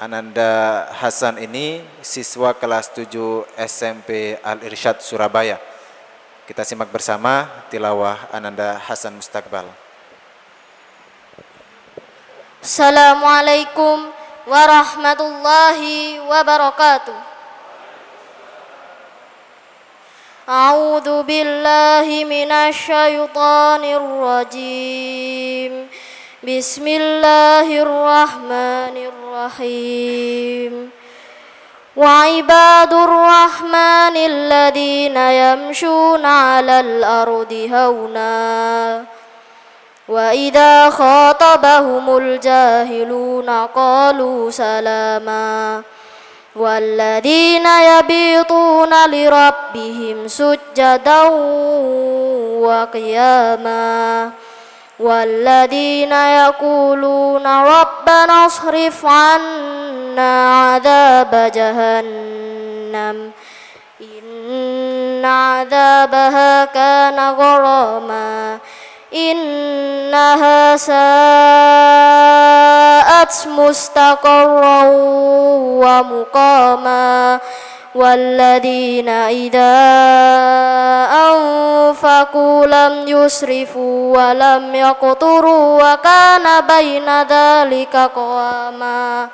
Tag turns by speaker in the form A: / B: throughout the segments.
A: Ananda Hasan ini siswa kelas 7 SMP Al-Irsyad Surabaya. Kita simak bersama tilawah Ananda Hasan Mustaqbal.
B: Assalamualaikum warahmatullahi wabarakatuh. A'udzu billahi minasy syaithanir rajim. Bismillahirrahmanirrahim. Wa ibadur rahmanil ladzina yamshuna 'alal ardi hauna wa idza khatabahumul jahiluna qalu salama walladzina yabituna lirabbihim sujjadan wa qiyama walladzina yaquluna rabbana asrif 'anna 'adzaba jahannam inna 'adzabaha kana gharama innaha sa'at mustaqarran wa muqama walladzina idza anfaqu lam yusrifu wa lam yaqturu wa kana baina dzalika qawama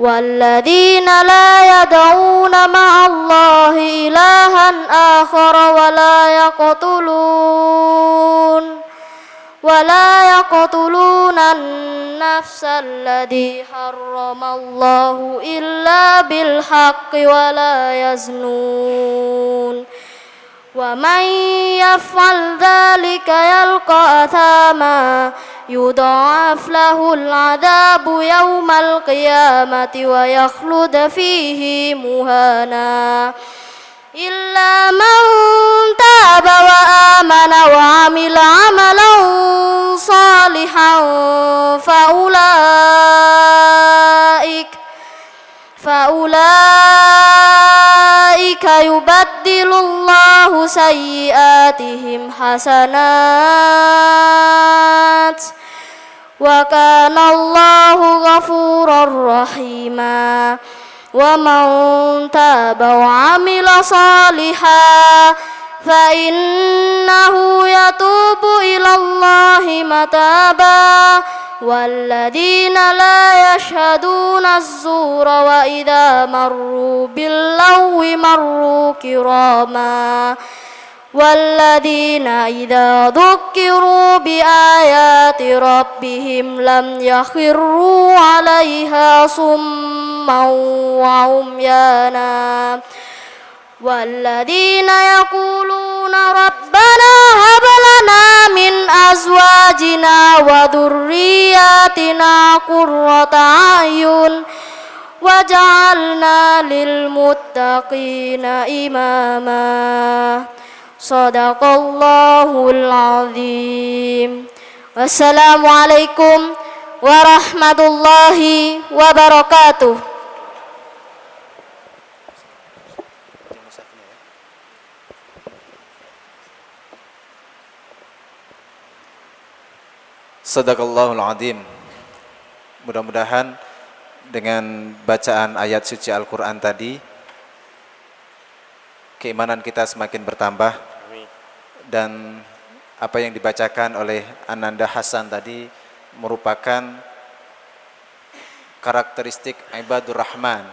B: walladzina la yad'una ma'allahi ilahan akhara wa la yaqtuluna an-nafsa allati harramallahu illa bil haqqi wa la yaznun wa man yaf'al dhalika yalqa athama yudha'af lahul 'adzabu yawmal qiyamati wa yakhlud fihi muhana illa man taba wa amana wa 'amila 'amalan salihan faulaika yubaddilullahu sayyi'atihim hasanat wa kana Allahu ghafurar rahima wa man taba wa 'amila salihan fa innahu yatubu ilallahi mataba walladzina la yashhaduna az-zura wa idza marru bil-lagwi marru kirama walladzina idza dzukkiru bi ayati rabbihim lam yakhirru 'alaiha summan wa umyana walladzina yaquluna rabbana hab lana min azwajina wa dhurriyyatina qurrata a'yun waj'alna lil muttaqina imama. Shadaqallahul azim. Wassalamualaikum warahmatullahi wabarakatuh.
A: Shadaqallahul azim. Mudah-mudahan dengan bacaan ayat suci Al-Quran tadi keimanan kita semakin bertambah. Dan apa yang dibacakan oleh Ananda Hasan tadi merupakan karakteristik ibadur rahman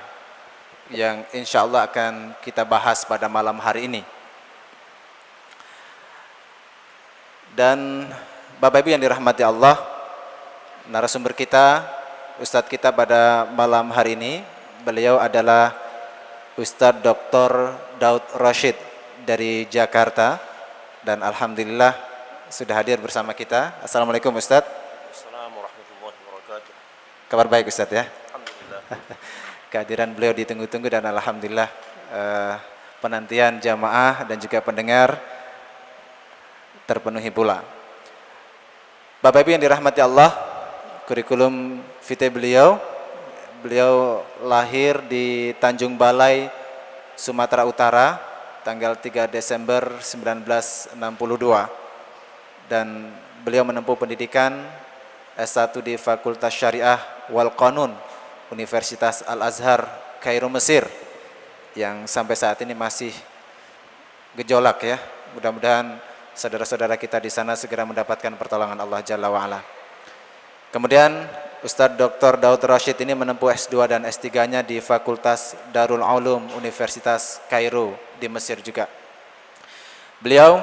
A: yang insya Allah akan kita bahas pada malam hari ini. Dan Bapak Ibu yang dirahmati Allah, narasumber kita, Ustadz kita pada malam hari ini, beliau adalah Ustadz Dr. Daud Rashid dari Jakarta, dan alhamdulillah sudah hadir bersama kita. Assalamualaikum Ustadz.
C: Assalamualaikum warahmatullahi wabarakatuh.
A: Kabar baik Ustadz ya?
C: Alhamdulillah.
A: Kehadiran beliau ditunggu-tunggu dan alhamdulillah penantian jamaah dan juga pendengar terpenuhi pula. Bapak Ibu yang dirahmati Allah, kurikulum vitae beliau lahir di Tanjung Balai, Sumatera Utara, tanggal 3 Desember 1962. Dan beliau menempuh pendidikan S1 di Fakultas Syariah wal Qanun Universitas Al-Azhar Kairo Mesir yang sampai saat ini masih gejolak ya. Mudah-mudahan saudara-saudara kita di sana segera mendapatkan pertolongan Allah Jalla wa'ala. Kemudian Ustadz Dr. Daud Rashid ini menempuh S2 dan S3-nya di Fakultas Darul Ulum Universitas Kairo di Mesir juga. Beliau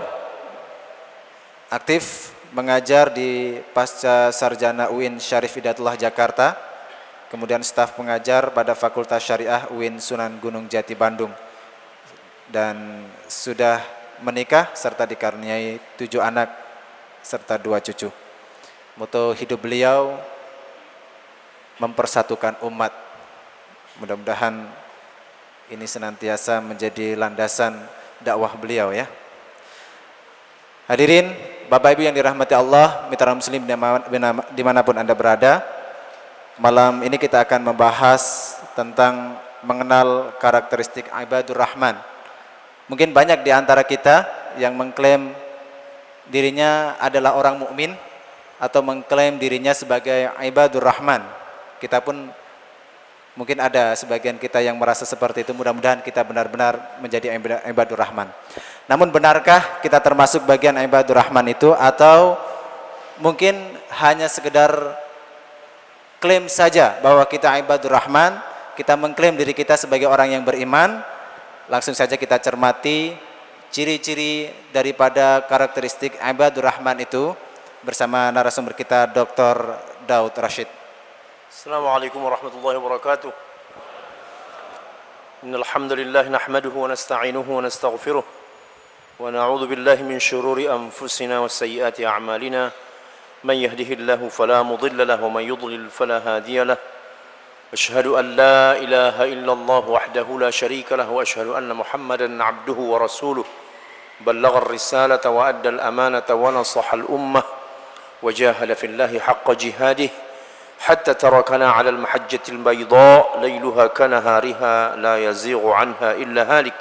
A: aktif mengajar di Pasca Sarjana UIN Syarif Hidayatullah Jakarta, kemudian staf pengajar pada Fakultas Syariah UIN Sunan Gunung Jati Bandung, dan sudah menikah serta dikaruniai 7 anak serta 2 cucu. Moto hidup beliau mempersatukan umat. Mudah-mudahan ini senantiasa menjadi landasan dakwah beliau ya. Hadirin Bapak Ibu yang dirahmati Allah, mitra muslim dimanapun Anda berada, malam ini kita akan membahas tentang mengenal karakteristik ibadur rahman. Mungkin banyak di antara kita yang mengklaim dirinya adalah orang mukmin atau mengklaim dirinya sebagai ibadur rahman. Kita pun mungkin ada sebagian kita yang merasa seperti itu. Mudah-mudahan kita benar-benar menjadi ibadur rahman. Namun benarkah kita termasuk bagian ibadur rahman itu, atau mungkin hanya sekedar klaim saja bahwa kita ibadur rahman, kita mengklaim diri kita sebagai orang yang beriman? Langsung saja kita cermati ciri-ciri daripada karakteristik ibadur rahman itu bersama narasumber kita Dr. Daud Rashid.
C: Assalamualaikum warahmatullahi wabarakatuh. Innal hamdalillah nahmaduhu wa nasta'inuhu wa nastaghfiruh wa na'udzu billahi min shururi anfusina wa sayyiati a'malina. Man yahdihillahu fala mudilla lahu wa man yudlil fala hadiya lahu. Ashhadu an la ilaha illallah wahdahu la sharika lahu wa ashhadu anna Muhammadan 'abduhu wa rasuluh. Ballagha ar-risalata wa adda al-amanata wa nasaha al-ummah wa jahada fillahi haqqa jihadihi حتى تركنا على المحجة البيضاء ليلها كنهارها لا يزيغ عنها إلا هالك.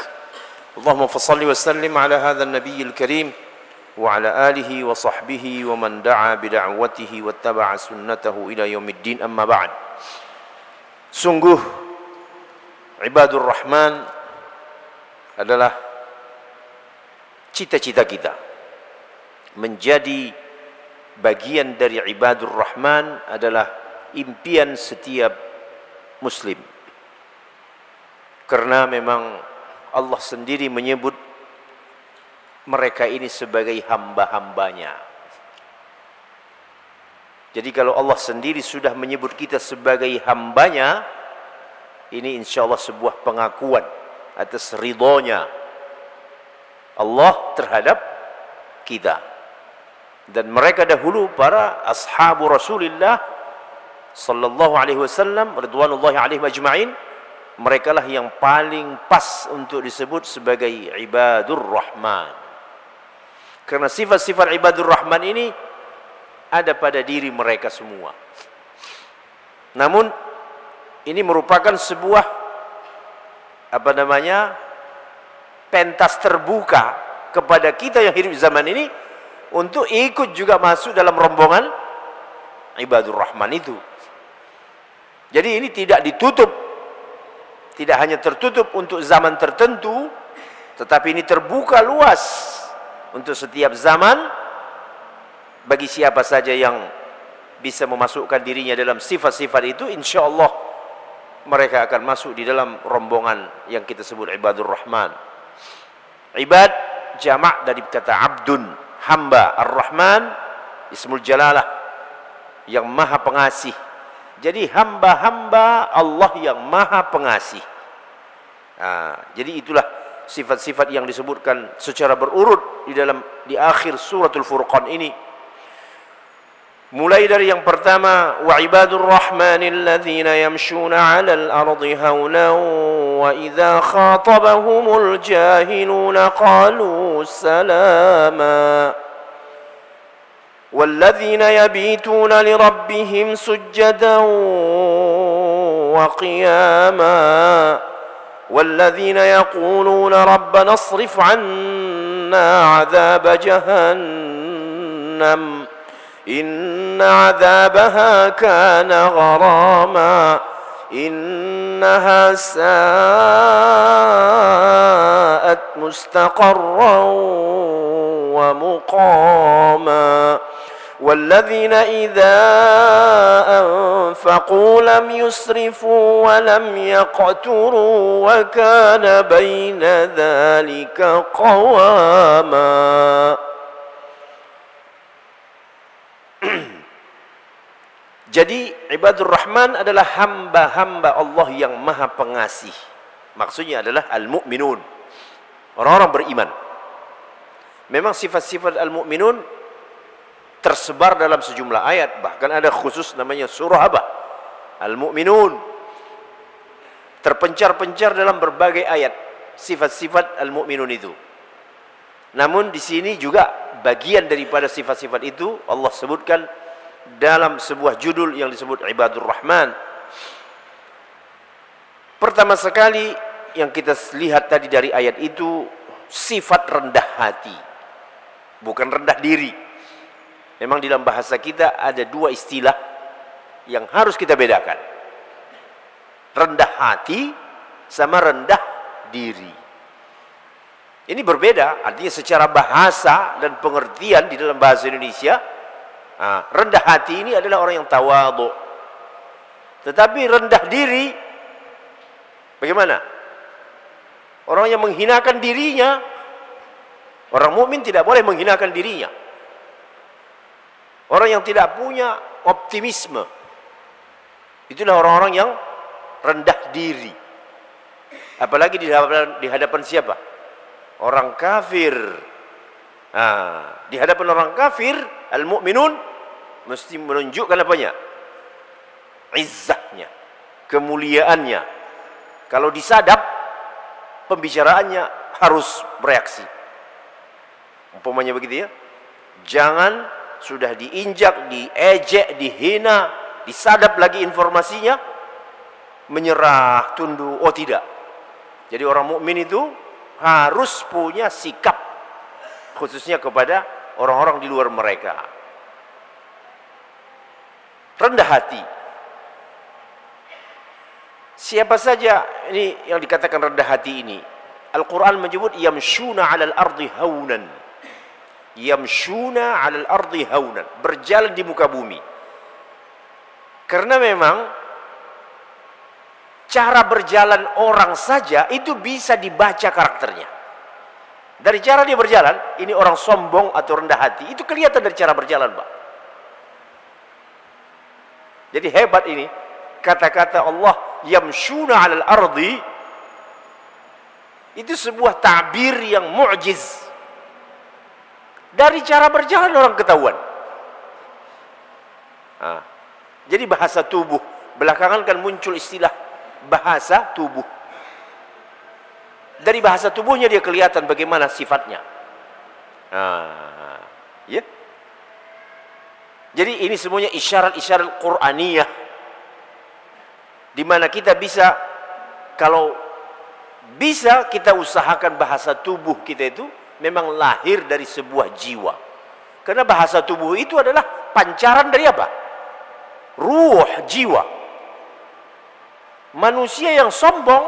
C: اللهم فصل وسلم على هذا النبي الكريم وعلى آله وصحبه ومن دعا بدعوته واتبع سنته إلى يوم الدين. أما بعد. Sungguh ibadur rahman adalah cita-cita kita. Menjadi bagian dari ibadur rahman adalah impian setiap muslim, karena memang Allah sendiri menyebut mereka ini sebagai hamba-hambanya. Jadi kalau Allah sendiri sudah menyebut kita sebagai hambanya, ini insya Allah sebuah pengakuan atas ridhonya Allah terhadap kita. Dan mereka dahulu para ashabu Rasulullah sallallahu alaihi wasallam ridwanullahi alaihim ajma'in, mereka lah yang paling pas untuk disebut sebagai ibadur rahman, karena sifat-sifat ibadur rahman ini ada pada diri mereka semua. Namun ini merupakan sebuah pentas terbuka kepada kita yang hidup di zaman ini untuk ikut juga masuk dalam rombongan ibadur rahman itu. Jadi ini tidak ditutup, tidak hanya tertutup untuk zaman tertentu, tetapi ini terbuka luas untuk setiap zaman bagi siapa saja yang bisa memasukkan dirinya dalam sifat-sifat itu. Insya Allah mereka akan masuk di dalam rombongan yang kita sebut ibadur rahman. Ibad jamak dari kata abdun, hamba. Ar-Rahman ismul jalalah, yang maha pengasih. Jadi hamba-hamba Allah yang maha pengasih. Jadi itulah sifat-sifat yang disebutkan secara berurut di akhir suratul Furqan ini. Mulai dari yang pertama, wa ibadur rahmanil ladzina yamshuna 'alal ardi haunan wa idza khatabahumul jahiluna qalu salama. والذين يبيتون لربهم سجدا وقياما والذين يقولون ربنا اصرف عنا عذاب جهنم إن عذابها كان غراما innaha sa'at mustaqarran wa muqama والذين إذا أنفقوا لم يسرفوا ولم يقتروا وكان بين ذلك قواما. Jadi ibadur rahman adalah hamba-hamba Allah yang maha pengasih. Maksudnya adalah al-mu'minun, orang-orang beriman. Memang sifat-sifat al-mu'minun tersebar dalam sejumlah ayat, bahkan ada khusus namanya surah apa? Al-Mu'minun. Terpencar-pencar dalam berbagai ayat sifat-sifat al-mu'minun itu. Namun di sini juga bagian daripada sifat-sifat itu Allah sebutkan dalam sebuah judul yang disebut Ibadur Rahman. Pertama sekali yang kita lihat tadi dari ayat itu sifat rendah hati, bukan rendah diri. Memang dalam bahasa kita ada dua istilah yang harus kita bedakan. Rendah hati sama rendah diri. Ini berbeda, artinya secara bahasa dan pengertian di dalam bahasa Indonesia. Rendah hati ini adalah orang yang tawadhu. Tetapi rendah diri, bagaimana? Orang yang menghinakan dirinya. Orang mukmin tidak boleh menghinakan dirinya. Orang yang tidak punya optimisme, itulah orang-orang yang rendah diri. Apalagi di hadapan siapa? Orang kafir. Di hadapan orang kafir, al-mu'minun mesti menunjukkan apanya? Izzahnya, kemuliaannya. Kalau disadap, pembicaraannya harus bereaksi. Umpamanya begitu ya. Jangan sudah diinjak, diejek, dihina, disadap lagi informasinya, menyerah, tunduk. Oh tidak. Jadi orang mukmin itu harus punya sikap, khususnya kepada orang-orang di luar mereka. Rendah hati. Siapa saja ini yang dikatakan rendah hati ini? Al-Quran menyebut yamshuna 'alal ardi haunan. Yamshuna 'alal ardi haunan, berjalan di muka bumi. Karena memang cara berjalan orang saja itu bisa dibaca karakternya. Dari cara dia berjalan, ini orang sombong atau rendah hati, itu kelihatan dari cara berjalan, Pak. Jadi hebat ini kata-kata Allah yamshuna 'alal ardi, itu sebuah ta'bir yang mu'jiz. Dari cara berjalan orang ketahuan. Jadi bahasa tubuh, belakangan kan muncul istilah bahasa tubuh. Dari bahasa tubuhnya dia kelihatan bagaimana sifatnya. Ya. Jadi ini semuanya isyarat-isyarat Qur'aniyah, di mana kita bisa, kalau bisa kita usahakan bahasa tubuh kita itu memang lahir dari sebuah jiwa. Karena bahasa tubuh itu adalah pancaran dari apa? Ruh, jiwa. Manusia yang sombong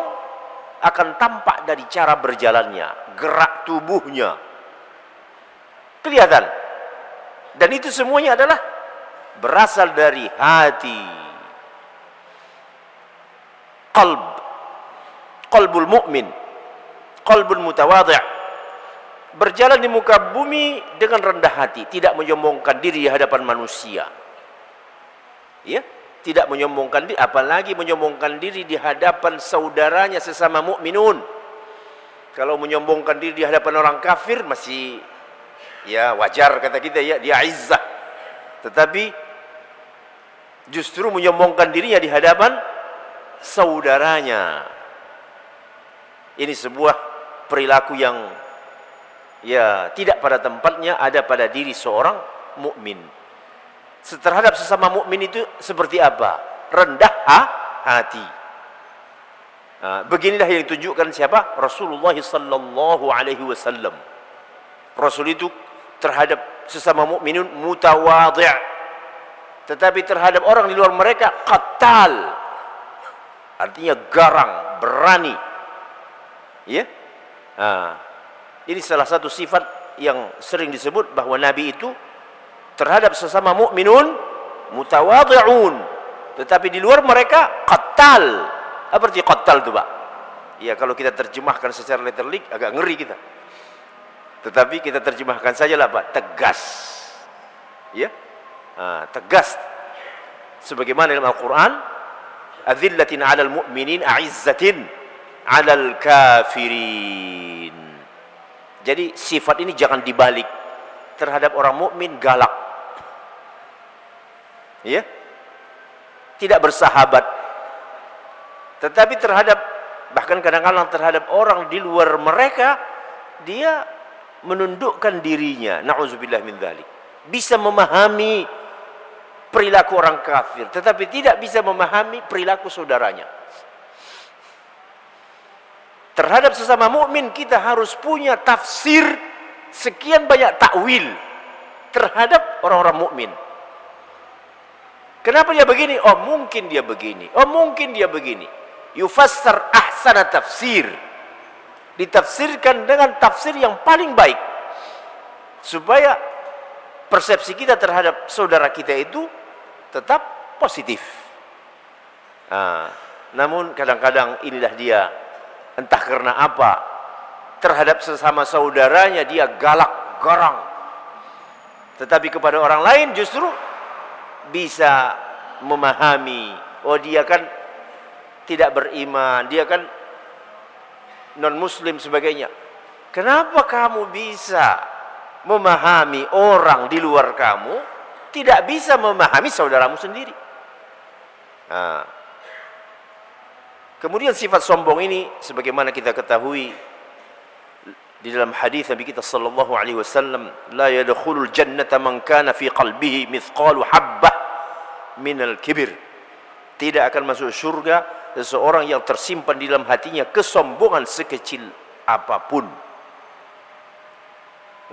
C: akan tampak dari cara berjalannya, gerak tubuhnya. Kelihatan. Dan itu semuanya adalah berasal dari hati. Qalbul mu'min, qalbul mutawadhi'. Berjalan di muka bumi dengan rendah hati, tidak menyombongkan diri di hadapan manusia. Ya, tidak menyombongkan diri, apalagi menyombongkan diri di hadapan saudaranya sesama mukminun. Kalau menyombongkan diri di hadapan orang kafir masih ya wajar kata kita ya, dia izzah. Tetapi justru menyombongkan dirinya di hadapan saudaranya. Ini sebuah perilaku yang ya tidak pada tempatnya ada pada diri seorang mukmin. Terhadap sesama mukmin itu seperti apa? Rendah hati. Beginilah yang ditunjukkan siapa? Rasulullah sallallahu alaihi wasallam. Rasul itu terhadap sesama mukminun mutawadhi', tetapi terhadap orang di luar mereka qattal. artinya garang, berani. Ya. Ini salah satu sifat yang sering disebut bahwa Nabi itu terhadap sesama mukminun mutawadhi'un, tetapi di luar mereka qattal. Apa arti qattal itu, Pak? Ya, kalau kita terjemahkan secara letterlik agak ngeri kita. Tetapi kita terjemahkan sajalah, Pak, tegas. Ya. Tegas. Sebagaimana dalam Al-Qur'an, adzillatin 'alal mu'minin, a'izzatin 'alal kafirin. Jadi sifat ini jangan dibalik. Terhadap orang mukmin galak. Ya. Tidak bersahabat. Tetapi bahkan kadang-kadang terhadap orang di luar mereka, dia menundukkan dirinya. Na'udzubillah min dzalik. Bisa memahami perilaku orang kafir, tetapi tidak bisa memahami perilaku saudaranya. Terhadap sesama mukmin kita harus punya tafsir sekian banyak takwil terhadap orang-orang mukmin. Kenapa dia begini? Oh, mungkin dia begini. Oh, mungkin dia begini. Yufassar ahsana tafsir. Ditafsirkan dengan tafsir yang paling baik. Supaya persepsi kita terhadap saudara kita itu tetap positif. Namun kadang-kadang inilah dia, entah karena apa, terhadap sesama saudaranya dia galak, garang. Tetapi kepada orang lain justru bisa memahami, oh dia kan tidak beriman, dia kan non muslim sebagainya. Kenapa kamu bisa memahami orang di luar kamu, tidak bisa memahami saudaramu sendiri? Kemudian sifat sombong ini sebagaimana kita ketahui di dalam hadis Nabi kita sallallahu alaihi wasallam, la yadkhulul jannata man kana fi qalbihi mithqalu habbah minal kibir. Tidak akan masuk surga seseorang yang tersimpan di dalam hatinya kesombongan sekecil apapun.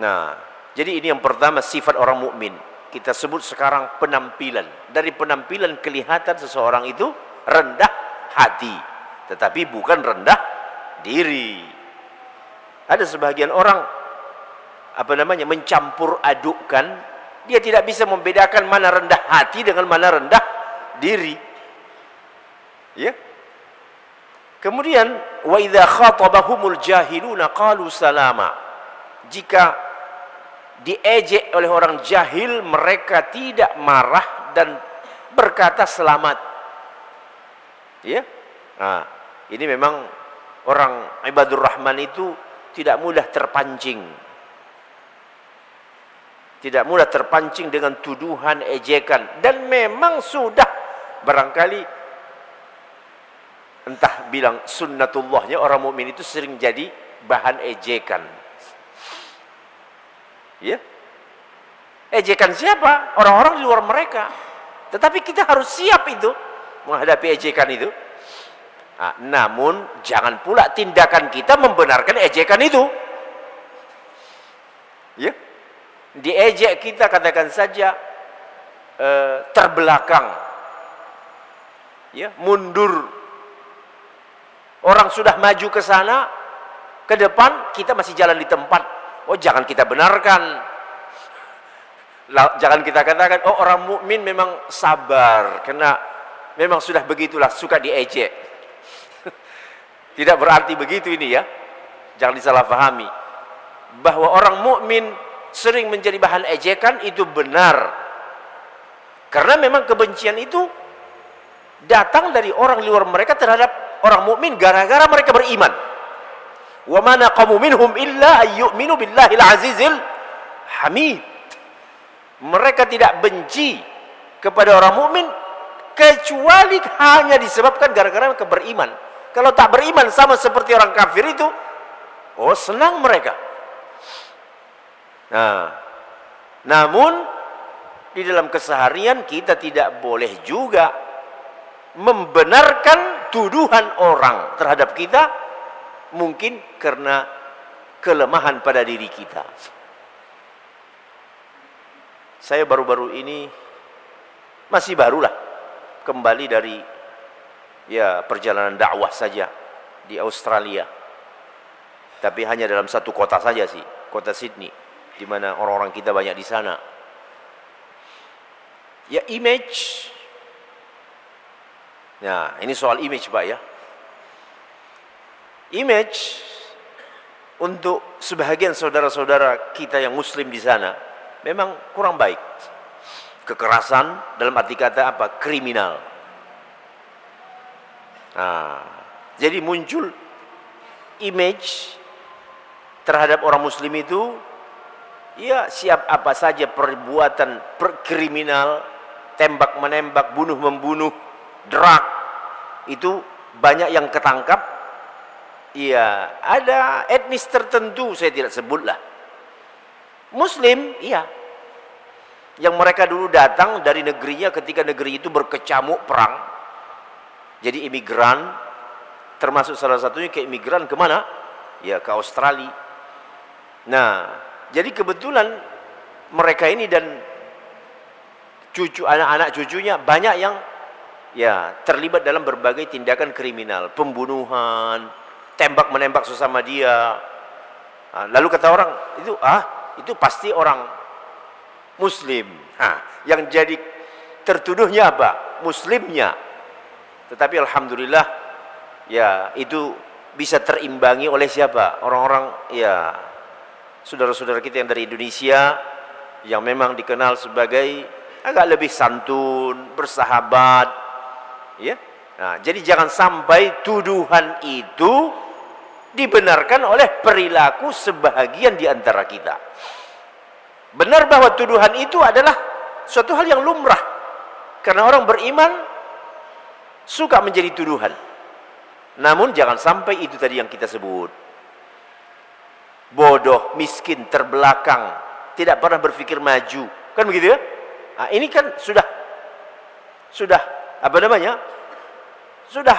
C: Nah, jadi ini yang pertama, sifat orang mukmin. Kita sebut sekarang penampilan. Dari penampilan kelihatan seseorang itu rendah hati, tetapi bukan rendah diri. Ada sebagian orang mencampur adukkan, dia tidak bisa membedakan mana rendah hati dengan mana rendah diri. Ya. Kemudian wa idza khatabahumul jahiluna qalu salama. Jika diejek oleh orang jahil, mereka tidak marah dan berkata selamat. Ya. Nah, ini memang orang ibadur rahman itu tidak mudah terpancing. Tidak mudah terpancing dengan tuduhan, ejekan. Dan memang sudah barangkali entah bilang sunnatullahnya, orang mukmin itu sering jadi bahan ejekan. Ya. Ejekan siapa? Orang-orang di luar mereka. Tetapi kita harus siap itu menghadapi ejekan itu. Namun jangan pula tindakan kita membenarkan ejekan itu. Ya. Diejek kita, katakan saja terbelakang. Ya, mundur. Orang sudah maju ke sana, ke depan, kita masih jalan di tempat. Oh, jangan kita benarkan. Jangan kita katakan, oh orang mukmin memang sabar, karena memang sudah begitulah, suka diejek. Tidak berarti begitu ini ya. Jangan disalahpahami. Bahwa orang mukmin sering menjadi bahan ejekan itu benar. Karena memang kebencian itu datang dari orang luar mereka terhadap orang mukmin gara-gara mereka beriman. Wa ma naqamu minhum illa ayyuminu billahil azizil hamid. Mereka tidak benci kepada orang mukmin kecuali hanya disebabkan gara-gara mereka beriman. Kalau tak beriman sama seperti orang kafir itu, oh senang mereka. Nah, namun di dalam keseharian kita tidak boleh juga membenarkan tuduhan orang terhadap kita, mungkin karena kelemahan pada diri kita. Saya baru-baru ini, masih barulah kembali dari ya perjalanan dakwah saja di Australia. Tapi hanya dalam satu kota saja sih, kota Sydney, di mana orang-orang kita banyak di sana. Ya image. Nah, ini soal image Pak ya. Image untuk sebahagian saudara-saudara kita yang muslim di sana memang kurang baik. Kekerasan dalam arti kata apa? Kriminal. Nah, jadi muncul image terhadap orang muslim itu, ya siap apa saja perbuatan kriminal, tembak menembak, bunuh membunuh, drug, itu banyak yang ketangkap. Iya, ada etnis tertentu, saya tidak sebutlah. Muslim, iya. Yang mereka dulu datang dari negerinya ketika negeri itu berkecamuk perang. Jadi imigran, termasuk salah satunya ke imigran kemana? Ya ke Australia. Nah, jadi kebetulan mereka ini dan cucu, anak-anak cucunya banyak yang ya terlibat dalam berbagai tindakan kriminal, pembunuhan, tembak menembak sesama dia. Nah, lalu kata orang itu pasti orang Muslim. Yang jadi tertuduhnya apa? Muslimnya. Tetapi alhamdulillah ya itu bisa terimbangi oleh siapa? Orang-orang ya saudara-saudara kita yang dari Indonesia yang memang dikenal sebagai agak lebih santun, bersahabat, ya. Nah, jadi jangan sampai tuduhan itu dibenarkan oleh perilaku sebahagian di antara kita. Benar bahwa tuduhan itu adalah suatu hal yang lumrah, karena orang beriman suka menjadi tuduhan. Namun jangan sampai itu tadi yang kita sebut, bodoh, miskin, terbelakang, tidak pernah berpikir maju, kan begitu ya? Nah, ini kan sudah apa namanya? Sudah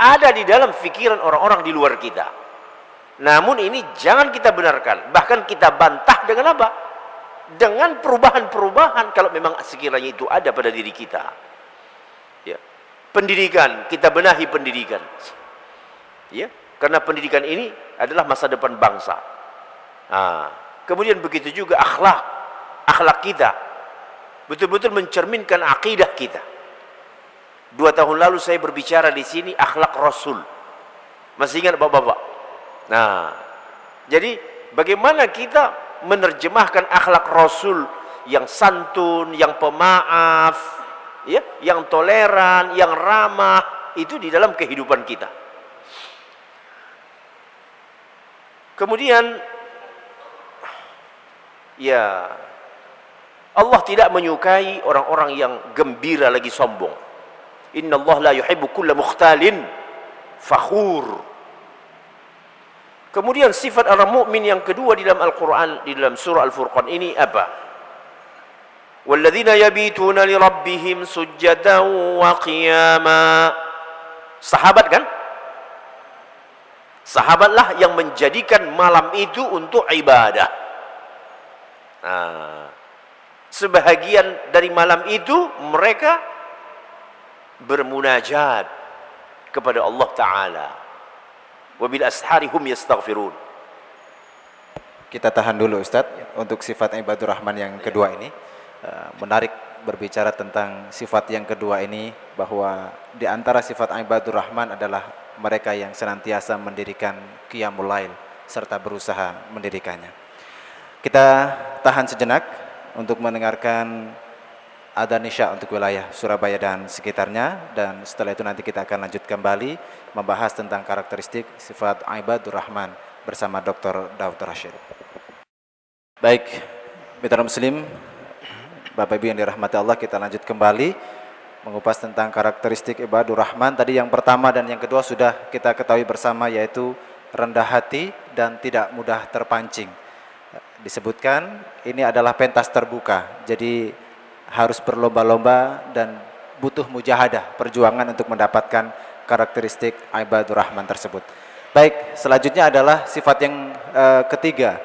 C: ada di dalam pikiran orang-orang di luar kita. Namun ini jangan kita benarkan, bahkan kita bantah dengan apa? Dengan perubahan-perubahan kalau memang sekiranya itu ada pada diri kita. Ya. Pendidikan, kita benahi pendidikan. Ya, karena pendidikan ini adalah masa depan bangsa. Nah, kemudian begitu juga akhlak kita betul-betul mencerminkan akidah kita. 2 tahun lalu saya berbicara di sini akhlak Rasul. Masih ingat Bapak-bapak? Nah, jadi bagaimana kita menerjemahkan akhlak Rasul yang santun, yang pemaaf, ya, yang toleran, yang ramah itu di dalam kehidupan kita. Kemudian ya Allah tidak menyukai orang-orang yang gembira lagi sombong. Innallaha la yuhibbu kulla mukhtalin fakhur. Kemudian sifat orang mukmin yang kedua di dalam Al-Qur'an, di dalam surah Al-Furqan ini apa? Walladzina yabituna li rabbihim sujjadan wa qiyama. Sahabat kan? Sahabatlah yang menjadikan malam itu untuk ibadah. Nah, sebahagian dari malam itu mereka bermunajat kepada Allah Ta'ala. Wabil ashari hum yastaghfirun.
A: Kita tahan dulu Ustadz untuk sifat ibadur rahman yang kedua ini. Menarik berbicara tentang sifat yang kedua ini, bahwa di antara sifat ibadur rahman adalah mereka yang senantiasa mendirikan qiyamul lail serta berusaha mendirikannya. Kita tahan sejenak untuk mendengarkan adzan isya untuk wilayah Surabaya dan sekitarnya, dan setelah itu nanti kita akan lanjut kembali membahas tentang karakteristik sifat ibadur rahman bersama Dr. Daud Rashid. Baik, mitra muslim, Bapak Ibu yang dirahmati Allah, kita lanjut kembali mengupas tentang karakteristik ibadur rahman. Tadi yang pertama dan yang kedua sudah kita ketahui bersama, yaitu rendah hati dan tidak mudah terpancing. Disebutkan ini adalah pentas terbuka, jadi harus berlomba-lomba dan butuh mujahadah, perjuangan untuk mendapatkan karakteristik ibadur rahman tersebut. Baik, selanjutnya adalah sifat yang ketiga.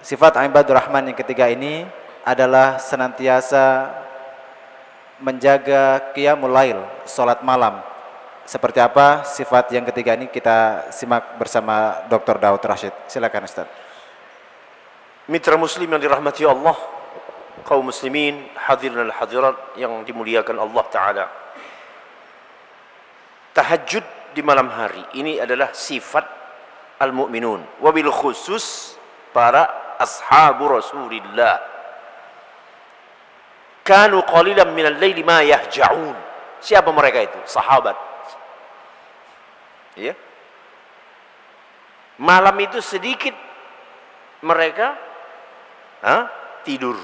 A: Sifat ibadur rahman yang ketiga ini adalah senantiasa menjaga qiyamul lail, salat malam. Seperti apa sifat yang ketiga ini kita simak bersama Dr. Daud Rashid. Silakan Ustaz.
C: Mitra muslim yang dirahmati Allah, kaum muslimin, hadirin dan hadirat yang dimuliakan Allah Ta'ala. Tahajud di malam hari ini adalah sifat al-mu'minun, wabil khusus para ashabu Rasulillah. Kanu qalilan minal laili ma yahja'un. Siapa mereka itu? Sahabat. Ya. Malam itu sedikit mereka tidur.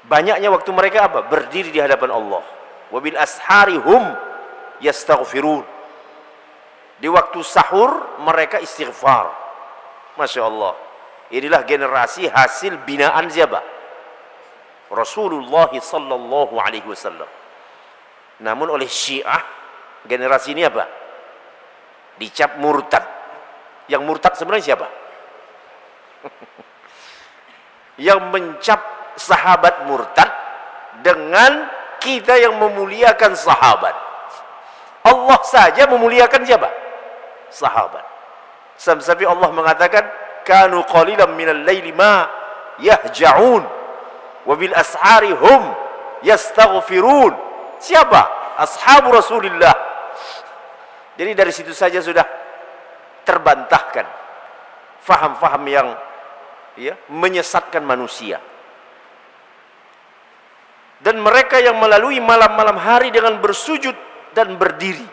C: Banyaknya waktu mereka apa? Berdiri di hadapan Allah. Wabil ashari hum yastaghfirun. Di waktu sahur mereka istighfar. Masya Allah. Inilah generasi hasil binaan siapa? Rasulullah sallallahu alaihi wasallam. Namun oleh Syiah generasi ini apa? Dicap murtad. Yang murtad sebenarnya siapa? Yang mencap sahabat murtad dengan kita yang memuliakan sahabat. Allah saja memuliakan siapa? Sahabat. Sampai Allah mengatakan kanu qalilan minal laili ma yahja'un wa bil ashari hum yastaghfirun. Siapa? Ashabu Rasulillah. Jadi dari situ saja sudah terbantahkan faham-faham yang menyesatkan manusia. Dan mereka yang melalui malam-malam hari dengan bersujud dan berdiri.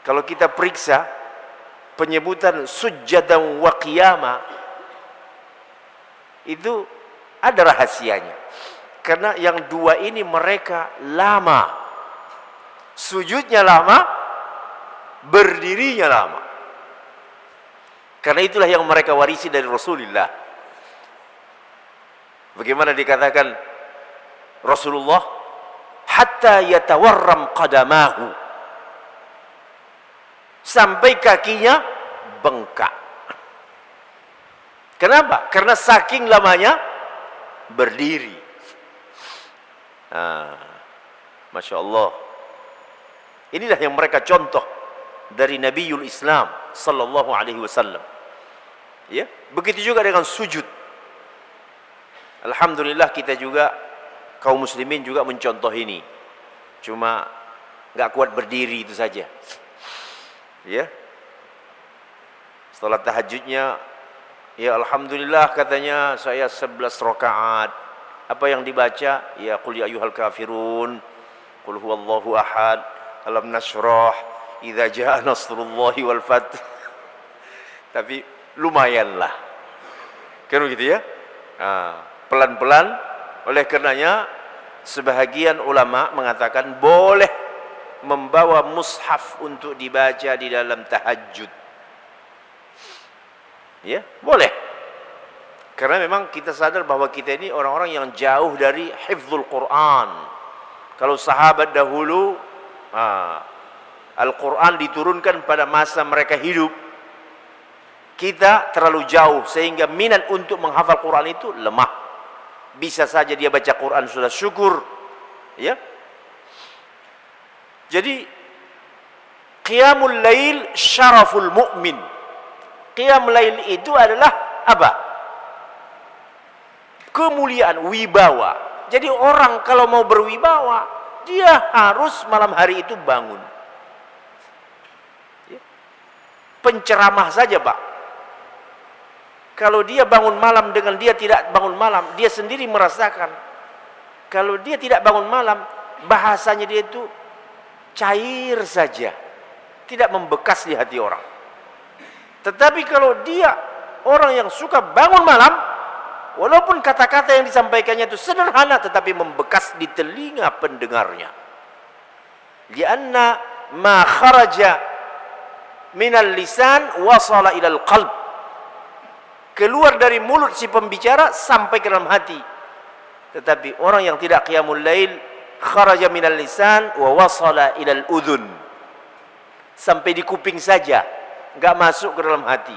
C: Kalau kita periksa penyebutan sujjadan wa qiyama, itu ada rahasianya. Karena yang dua ini mereka lama. Sujudnya lama, berdirinya lama. Karena itulah yang mereka warisi dari Rasulullah. Bagaimana dikatakan Rasulullah, hatta yatawarram qadamahu, sampai kakinya bengkak. Kenapa? Karena saking lamanya berdiri. Masya Allah. Inilah yang mereka contoh dari Nabiul Islam sallallahu alaihi wasallam. Ya, begitu juga dengan sujud. Alhamdulillah kita juga kaum muslimin juga mencontoh ini. Cuma nggak kuat berdiri itu saja. Ya. Setelah tahajudnya, ya alhamdulillah katanya saya 11 rakaat. Apa yang dibaca? Ya qul ya ayyuhal kafirun, qul huwallahu ahad, alam nashrah, idza jaa nasrullahi wal fath. Tapi lumayanlah. Kan begitu ya? Pelan-pelan. Oleh karenanya sebahagian ulama mengatakan boleh membawa mushaf untuk dibaca di dalam tahajud. Ya, boleh. Karena memang kita sadar bahwa kita ini orang-orang yang jauh dari hifdzul Quran. Kalau sahabat dahulu, Al-Quran diturunkan pada masa mereka hidup. Kita terlalu jauh sehingga minat untuk menghafal Quran itu lemah. Bisa saja dia baca Quran sudah syukur. Ya. Jadi qiyamul lail syaraful mu'min. Qiyamul lail itu adalah apa? Kemuliaan, wibawa. Jadi orang kalau mau berwibawa, dia harus malam hari itu bangun. Ya. Penceramah saja, Pak. Kalau dia bangun malam dengan dia tidak bangun malam, dia sendiri merasakan. Kalau dia tidak bangun malam, bahasanya dia itu cair saja, tidak membekas di hati orang. Tetapi kalau dia orang yang suka bangun malam, walaupun kata-kata yang disampaikannya itu sederhana, tetapi membekas di telinga pendengarnya. Lianna ma kharaja minal lisan wasala ilal qalb. Keluar dari mulut si pembicara sampai ke dalam hati. Tetapi orang yang tidak qiyamul lail, kharaja minal lisan wa wasala ilal udhun. Sampai di kuping saja, enggak masuk ke dalam hati.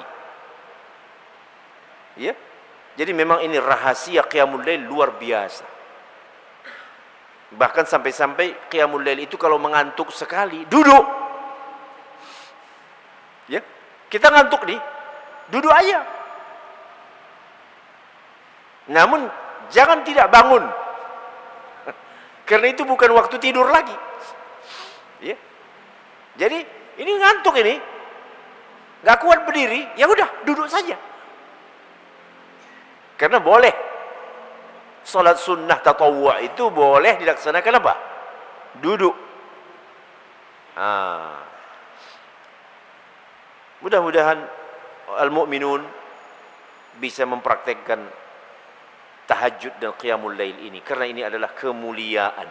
C: Ya. Jadi memang ini rahasia qiyamul lail luar biasa. Bahkan sampai-sampai qiyamul lail itu kalau mengantuk sekali, duduk. Ya, kita ngantuk nih, duduk aja. Namun jangan tidak bangun. Karena itu bukan waktu tidur lagi. Ya. Jadi ini ngantuk ini, nggak kuat berdiri, ya udah duduk saja. Karena boleh salat sunnah tatawwu itu boleh dilaksanakan apa? Duduk. Mudah-mudahan al-mu'minun bisa mempraktekkan tahajud dan qiyamul lail ini, karena ini adalah kemuliaan.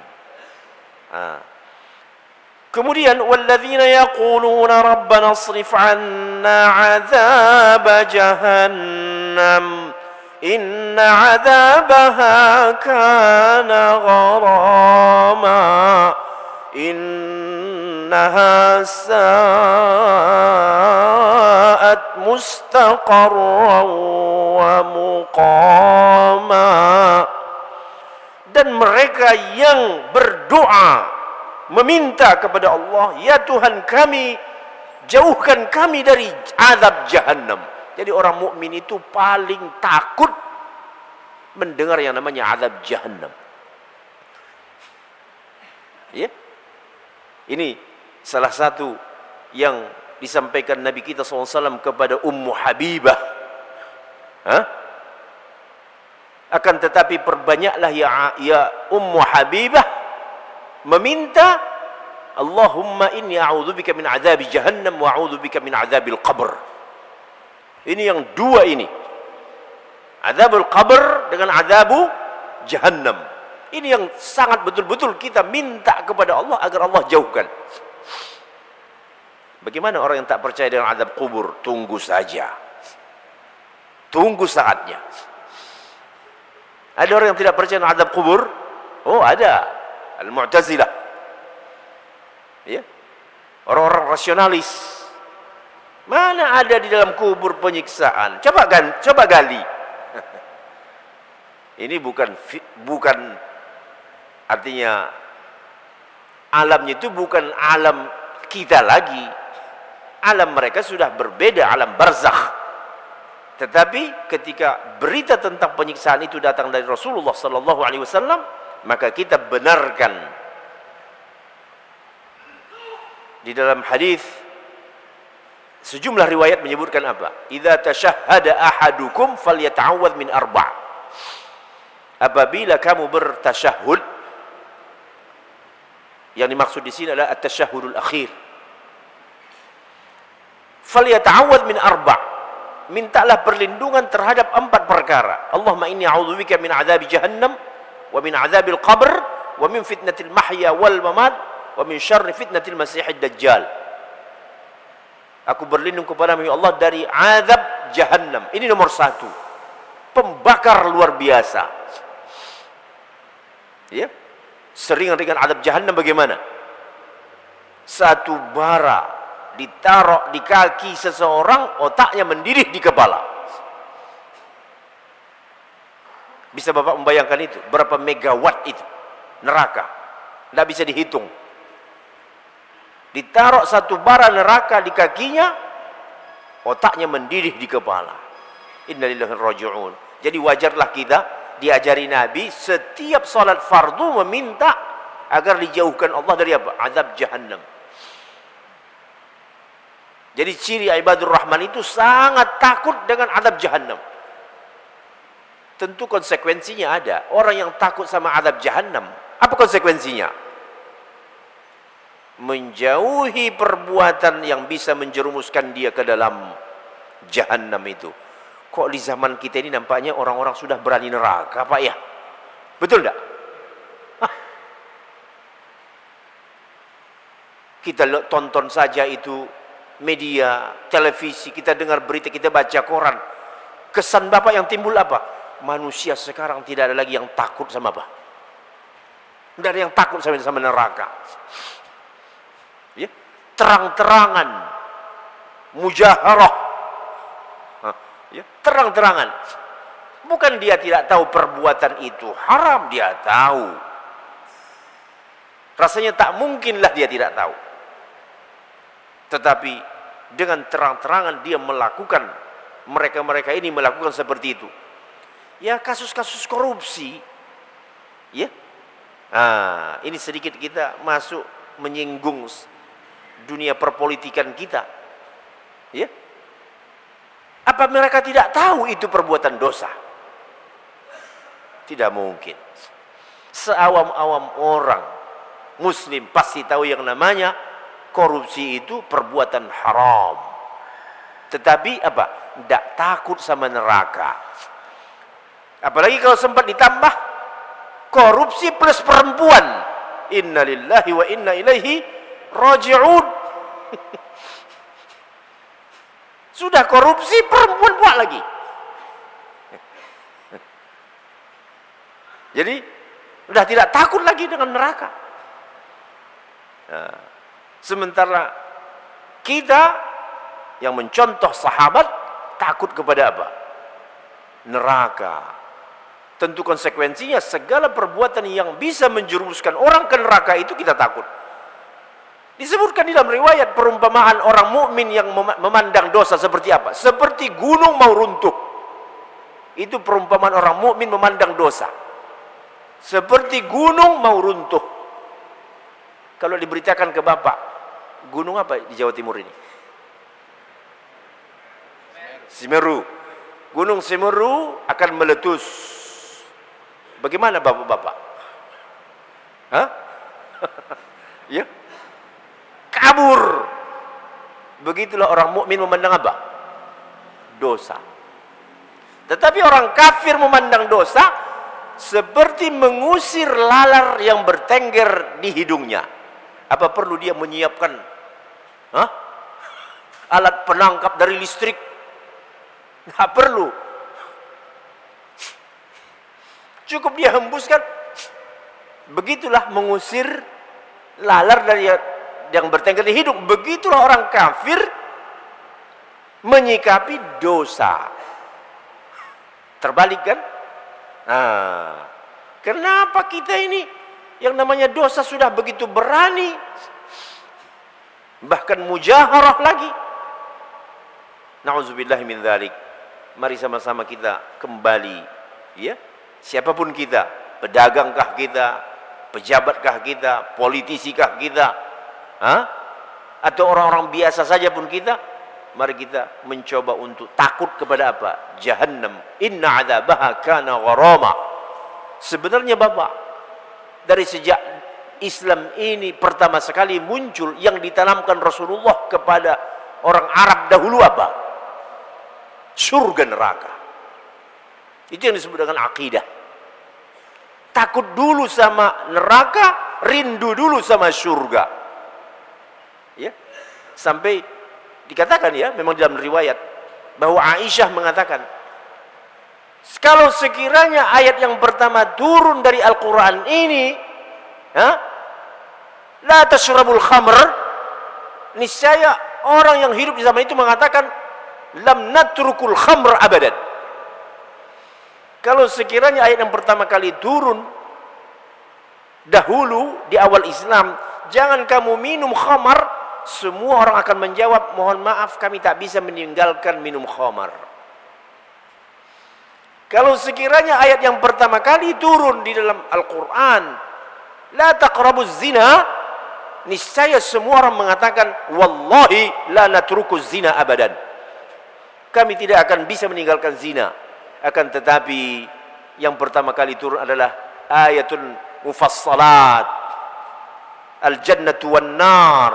C: Kemudian walladzina yaquluna rabbana asrif 'anna 'adzab jahannam inna 'adzabaha kana gharama innaha sa'at mustaqarran wa muqama. Dan mereka yang berdoa meminta kepada Allah, ya Tuhan kami, jauhkan kami dari azab jahannam. Jadi orang mukmin itu paling takut mendengar yang namanya azab jahannam. Ya. Ini salah satu yang disampaikan Nabi kita SAW kepada Ummu Habibah. Akan tetapi perbanyaklah ya Ummu Habibah meminta, Allahumma inni a'udzubika min azabi jahannam wa a'udzubika min azabil qabr. Ini yang dua ini, azabul qabr dengan azabu jahannam. Ini yang sangat betul-betul kita minta kepada Allah agar Allah jauhkan. Bagaimana orang yang tak percaya dengan azab kubur? Tunggu saja, tunggu saatnya. Ada orang yang tidak percaya dengan azab kubur? Oh ada, Al-Mu'tazilah, ya, orang-orang rasionalis. Mana ada di dalam kubur penyiksaan? Coba gali. Ini bukan artinya alamnya itu bukan alam kita lagi. Alam mereka sudah berbeda, alam barzakh. Tetapi ketika berita tentang penyiksaan itu datang dari Rasulullah sallallahu alaihi wasallam, maka kita benarkan. Di dalam hadis sejumlah riwayat menyebutkan apa? Idza tashahhada ahadukum falyata'awwadz min arba'. Apabila kamu bertasyahud, yang dimaksud di sini adalah at-tasyahhudul akhir. Falyata'awwadz min arba'. Mintalah perlindungan terhadap 4 perkara. Allahumma inni a'udzubika min adzabi jahannam wa min adzabil qabr wa min fitnatil mahya wal mamat wa min syarri fitnatil masiihid dajjal. Aku berlindung kepadamu ya Allah dari azab jahannam. Ini nomor 1. Pembakar luar biasa. Ya. Sering dengan azab jahannam bagaimana? Satu bara ditaruh di kaki seseorang, otaknya mendidih di kepala. Bisa Bapak membayangkan itu? Berapa megawatt itu? Neraka. Tidak bisa dihitung. Ditaruh satu bara neraka di kakinya, otaknya mendidih di kepala. Innalillahi wa inna ilaihi raji'un. Jadi wajarlah kita diajari Nabi setiap salat fardu meminta agar dijauhkan Allah dari apa? Azab jahannam. Jadi ciri ibadur rahman itu sangat takut dengan azab jahannam. Tentu konsekuensinya ada. Orang yang takut sama azab jahannam, apa konsekuensinya? Menjauhi perbuatan yang bisa menjerumuskan dia ke dalam jahannam itu. Kok di zaman kita ini nampaknya orang-orang sudah berani neraka, Pak ya? Betul enggak? Kita tonton saja itu media, televisi, kita dengar berita, kita baca koran. Kesan Bapak yang timbul apa? Manusia sekarang tidak ada lagi yang takut sama apa? Tidak ada yang takut sama neraka. Ya, terang-terangan, mujaharah, ya, terang-terangan. Bukan dia tidak tahu perbuatan itu haram, dia tahu. Rasanya tak mungkinlah dia tidak tahu. Tetapi dengan terang-terangan dia melakukan, mereka-mereka ini melakukan seperti itu. Ya, kasus-kasus korupsi. Ya. Nah, ini sedikit kita masuk menyinggung dunia perpolitikan kita. Ya. Apa mereka tidak tahu itu perbuatan dosa? Tidak mungkin. Seawam-awam orang muslim pasti tahu yang namanya korupsi itu perbuatan haram. Tetapi apa? Tidak takut sama neraka. Apalagi kalau sempat ditambah korupsi plus perempuan. Innalillahi wa inna ilaihi raji'un. Sudah korupsi, perempuan buat lagi. Jadi sudah tidak takut lagi dengan neraka. Nah, sementara kita yang mencontoh sahabat takut kepada apa? Neraka. Tentu konsekuensinya segala perbuatan yang bisa menjerumuskan orang ke neraka itu kita takut. Disebutkan di dalam riwayat perumpamaan orang mukmin yang memandang dosa seperti apa? Seperti gunung mau runtuh. Itu perumpamaan orang mukmin memandang dosa. Seperti gunung mau runtuh. Kalau diberitakan ke Bapak, gunung apa di Jawa Timur ini? Semeru. Gunung Semeru akan meletus. Bagaimana Bapak-bapak? Hah? Ya? Kabur. Begitulah orang mukmin memandang apa? Dosa. Tetapi orang kafir memandang dosa seperti mengusir lalar yang bertengger di hidungnya. Apa perlu dia menyiapkan alat penangkap dari listrik? Tidak perlu. Cukup dia hembuskan. Begitulah mengusir lalar dari yang bertengger di hidung. Begitulah orang kafir menyikapi dosa. Terbalik kan? Nah, kenapa kita ini yang namanya dosa sudah begitu berani, bahkan mujaharah lagi? Na'udzubillahi min dzalik. Mari sama-sama kita kembali, ya. Siapapun kita, pedagangkah kita, pejabatkah kita, politisikah kita, atau orang-orang biasa saja pun kita, mari kita mencoba untuk takut kepada apa? Jahannam. Inna adzabaha kana gharama. Sebenarnya Bapak, dari sejak Islam ini pertama sekali muncul, yang ditanamkan Rasulullah kepada orang Arab dahulu apa? Surga neraka. Itu yang disebut dengan akidah. Takut dulu sama neraka, rindu dulu sama surga. Ya. Sampai dikatakan ya, memang dalam riwayat bahwa Aisyah mengatakan, kalau sekiranya ayat yang pertama turun dari Al-Quran ini, la tashrabul khamr, niscaya orang yang hidup di zaman itu mengatakan, lam natrukul khamr abadan. Kalau sekiranya ayat yang pertama kali turun dahulu di awal Islam, jangan kamu minum khamar, semua orang akan menjawab, mohon maaf kami tak bisa meninggalkan minum khamar. Kalau sekiranya ayat yang pertama kali turun di dalam Al-Quran, la taqrabuz zina, niscaya semua orang mengatakan, wallahi la natrukuz zina abadan. Kami tidak akan bisa meninggalkan zina. Akan tetapi yang pertama kali turun adalah ayatul mufassalat, al-jannatu wan nar,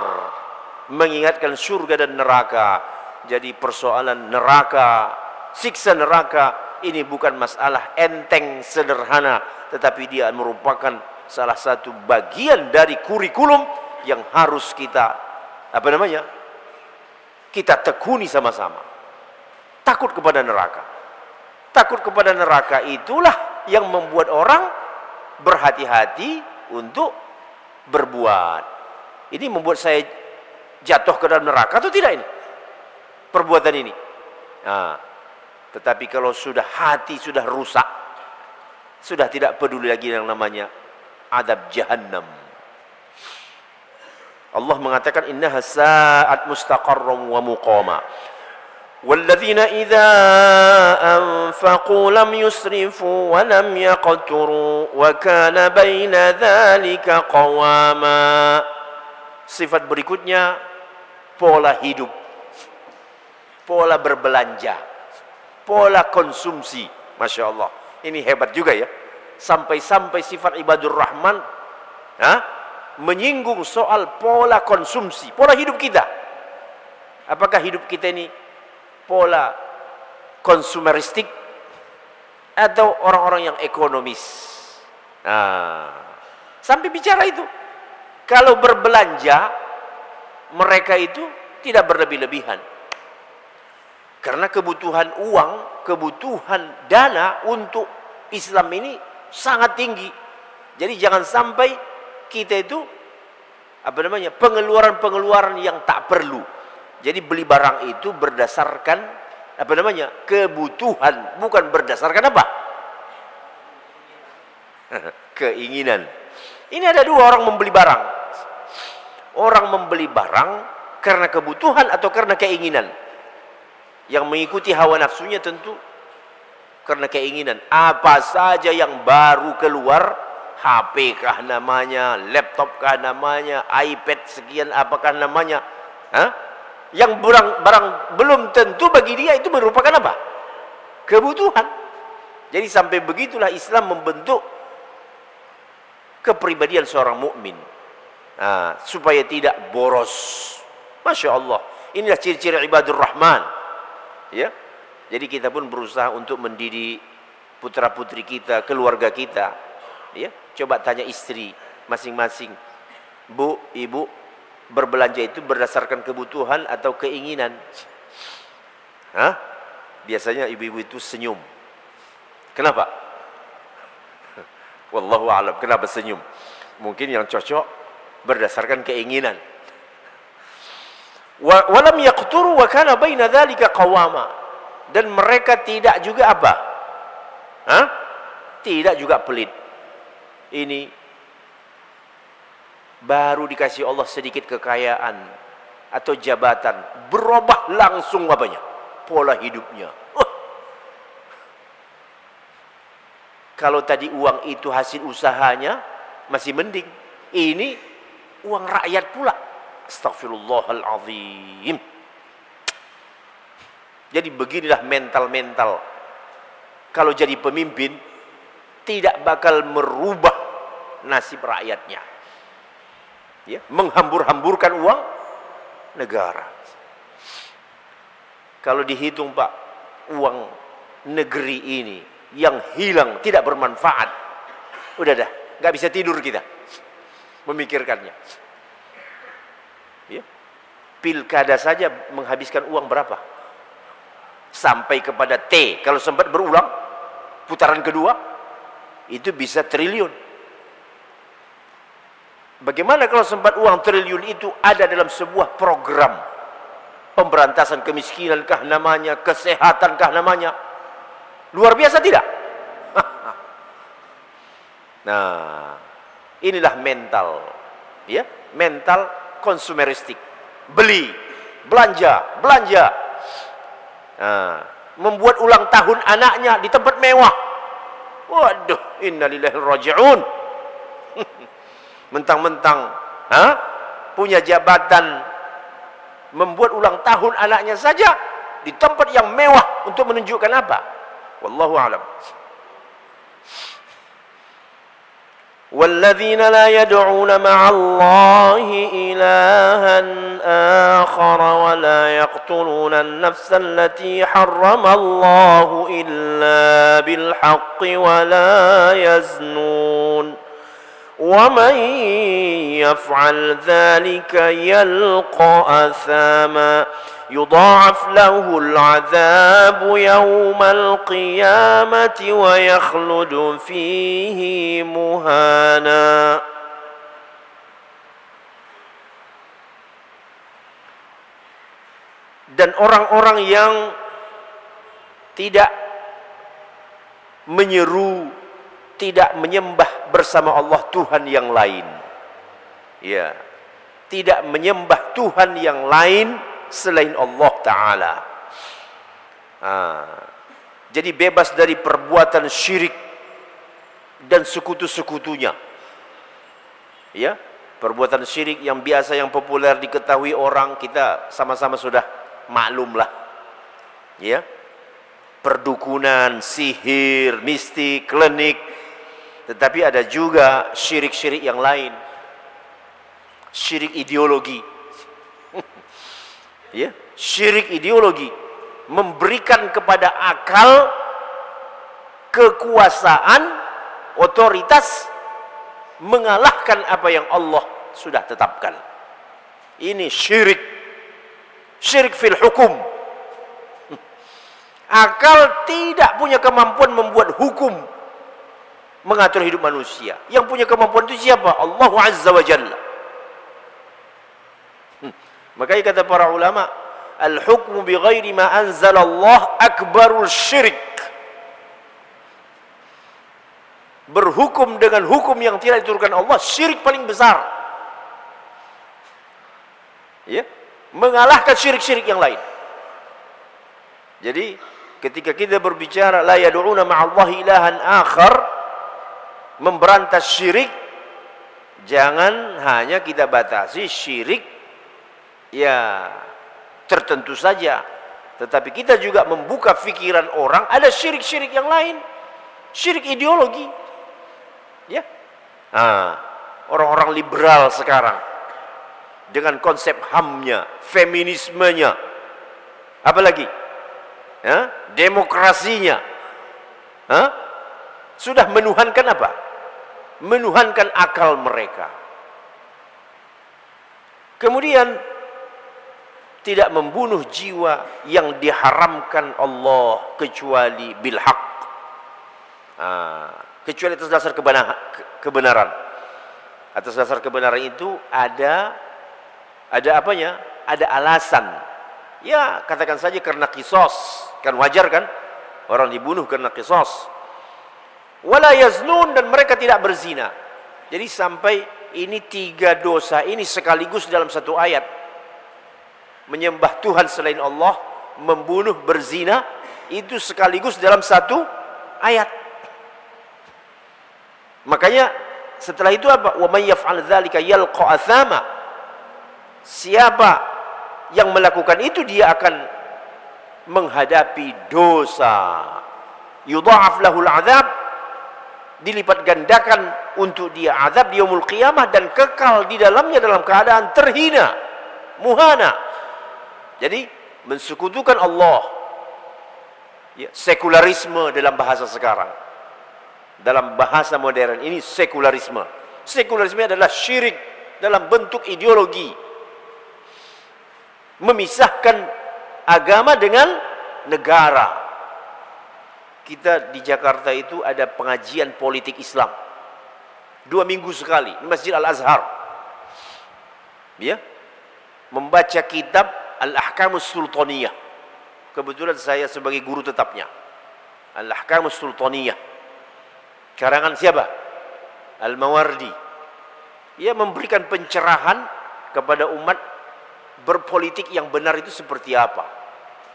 C: mengingatkan surga dan neraka. Jadi persoalan neraka, siksa neraka ini bukan masalah enteng sederhana, tetapi dia merupakan salah satu bagian dari kurikulum yang harus kita kita tekuni sama-sama. Takut kepada neraka. Takut kepada neraka itulah yang membuat orang berhati-hati untuk berbuat. Ini membuat saya jatuh ke dalam neraka atau tidak ini? Perbuatan ini. Nah, tetapi kalau sudah hati sudah rusak, sudah tidak peduli lagi yang namanya adab jahannam. Allah mengatakan innaha sa'at mustaqarran wa muqama. Walladzina idza anfaqu lam yusrifu wa lam yaqturu wa kana baina dzalika qawama. Sifat berikutnya pola hidup, pola berbelanja, pola konsumsi. Masya Allah, ini hebat juga ya. Sampai-sampai sifat ibadur rahman menyinggung soal pola konsumsi, pola hidup kita. Apakah hidup kita ini pola konsumeristik atau orang-orang yang ekonomis? Sampai bicara itu. Kalau berbelanja, mereka itu tidak berlebih-lebihan. Karena kebutuhan uang, kebutuhan dana untuk Islam ini sangat tinggi. Jadi jangan sampai kita itu pengeluaran-pengeluaran yang tak perlu. Jadi beli barang itu berdasarkan kebutuhan, bukan berdasarkan apa? Keinginan. Ini ada dua orang membeli barang. Orang membeli barang karena kebutuhan atau karena keinginan. Yang mengikuti hawa nafsunya tentu karena keinginan. Apa saja yang baru keluar, HP kah namanya, laptop kah namanya, iPad sekian apakah namanya, yang barang belum tentu bagi dia itu merupakan apa? Kebutuhan. Jadi sampai begitulah Islam membentuk kepribadian seorang mukmin, supaya tidak boros. Masya Allah, inilah ciri-ciri ibadur rahman. Ya, jadi kita pun berusaha untuk mendidik putra putri kita, keluarga kita. Ya, coba tanya istri masing-masing, Bu, ibu, berbelanja itu berdasarkan kebutuhan atau keinginan? Biasanya ibu-ibu itu senyum. Kenapa? Wallahu a'lam. Kenapa senyum? Mungkin yang cocok berdasarkan keinginan. Walam yaqturu wa kana baina dzalika qawama. Dan mereka tidak juga apa? Tidak juga pelit. Ini baru dikasih Allah sedikit kekayaan atau jabatan, berubah langsung apanya? Pola hidupnya. Kalau tadi uang itu hasil usahanya masih mending. Ini uang rakyat pula. Astaghfirullahalazim. Jadi beginilah mental-mental. Kalau jadi pemimpin tidak bakal merubah nasib rakyatnya. Ya, menghambur-hamburkan uang negara. Kalau dihitung Pak, uang negeri ini yang hilang tidak bermanfaat, udah dah, nggak bisa tidur kita memikirkannya. Ya. Pilkada saja menghabiskan uang berapa? Sampai kepada T, kalau sempat berulang putaran kedua itu bisa triliun. Bagaimana kalau sempat uang triliun itu ada dalam sebuah program pemberantasan kemiskinan kah namanya, kesehatan kah namanya? Luar biasa tidak? Nah, inilah mental, ya, mental konsumeristik. Beli, belanja. Nah, membuat ulang tahun anaknya di tempat mewah. Waduh, innalillahi raji'un. Mentang-mentang punya jabatan, membuat ulang tahun anaknya saja di tempat yang mewah untuk menunjukkan apa? Wallahu a'lam. والذين لا يدعون مع الله إلها آخر ولا يقتلون النفس التي حرم الله إلا بالحق ولا يزنون ومن يفعل ذلك يلقى أثاما يضاعف له العذاب يوم القيامة ويخلد فيه مهانا. Dan orang-orang yang tidak menyeru, tidak menyembah bersama Allah Tuhan yang lain, ya, tidak menyembah Tuhan yang lain selain Allah Ta'ala. Jadi bebas dari perbuatan syirik dan sekutu-sekutunya. Ya, perbuatan syirik yang biasa, yang populer diketahui orang, kita sama-sama sudah maklum lah. Ya, perdukunan, sihir, mistik, klinik. Tetapi ada juga syirik-syirik yang lain. Syirik ideologi. Ya, syirik ideologi, memberikan kepada akal kekuasaan, otoritas, mengalahkan apa yang Allah sudah tetapkan. Ini syirik. Syirik fil hukum. Akal tidak punya kemampuan membuat hukum, mengatur hidup manusia. Yang punya kemampuan itu siapa? Allah Azza wa Jalla. Makanya kata para ulama, al-hukmu bi ghairi ma anzalallah akbarul syirik. Berhukum dengan hukum yang tidak diturunkan Allah, syirik paling besar. Ya, mengalahkan syirik-syirik yang lain. Jadi ketika kita berbicara la yad'una ma'allahi ilahan akhar, memberantas syirik, jangan hanya kita batasi syirik ya tertentu saja, tetapi kita juga membuka fikiran orang, ada syirik-syirik yang lain, syirik ideologi. Ya, orang-orang liberal sekarang dengan konsep HAM-nya, feminismenya, apalagi ya, demokrasinya, sudah menuhankan apa? Menuhankan akal mereka. Kemudian tidak membunuh jiwa yang diharamkan Allah kecuali bil haq, kecuali atas dasar kebenaran. Atas dasar kebenaran itu ada apanya? Ada alasan. Ya, katakan saja karena kisos, kan wajar kan? Orang dibunuh karena kisos. Wala yaznun, dan mereka tidak berzina. Jadi sampai ini 3 dosa ini sekaligus dalam satu ayat. Menyembah Tuhan selain Allah, membunuh, berzina, itu sekaligus dalam satu ayat. Makanya setelah itu apa? Wa may yaf'al dzalika yalqa athama. Siapa yang melakukan itu, dia akan menghadapi dosa. Yudha'af lahul adzab, dilipat gandakan untuk dia azab di yaumul qiyamah, dan kekal di dalamnya dalam keadaan terhina, muhana. Jadi mensekutukan Allah. Ya, sekularisme dalam bahasa sekarang. Dalam bahasa modern ini sekularisme. Sekularisme adalah syirik dalam bentuk ideologi. Memisahkan agama dengan negara. Kita di Jakarta itu ada pengajian politik Islam 2 minggu sekali di Masjid Al-Azhar. Ya, membaca kitab Al-Ahkamus Sultaniyah. Kebetulan saya sebagai guru tetapnya. Al-Ahkamus Sultaniyah. Karangan siapa? Al-Mawardi. Ia memberikan pencerahan kepada umat, berpolitik yang benar itu seperti apa,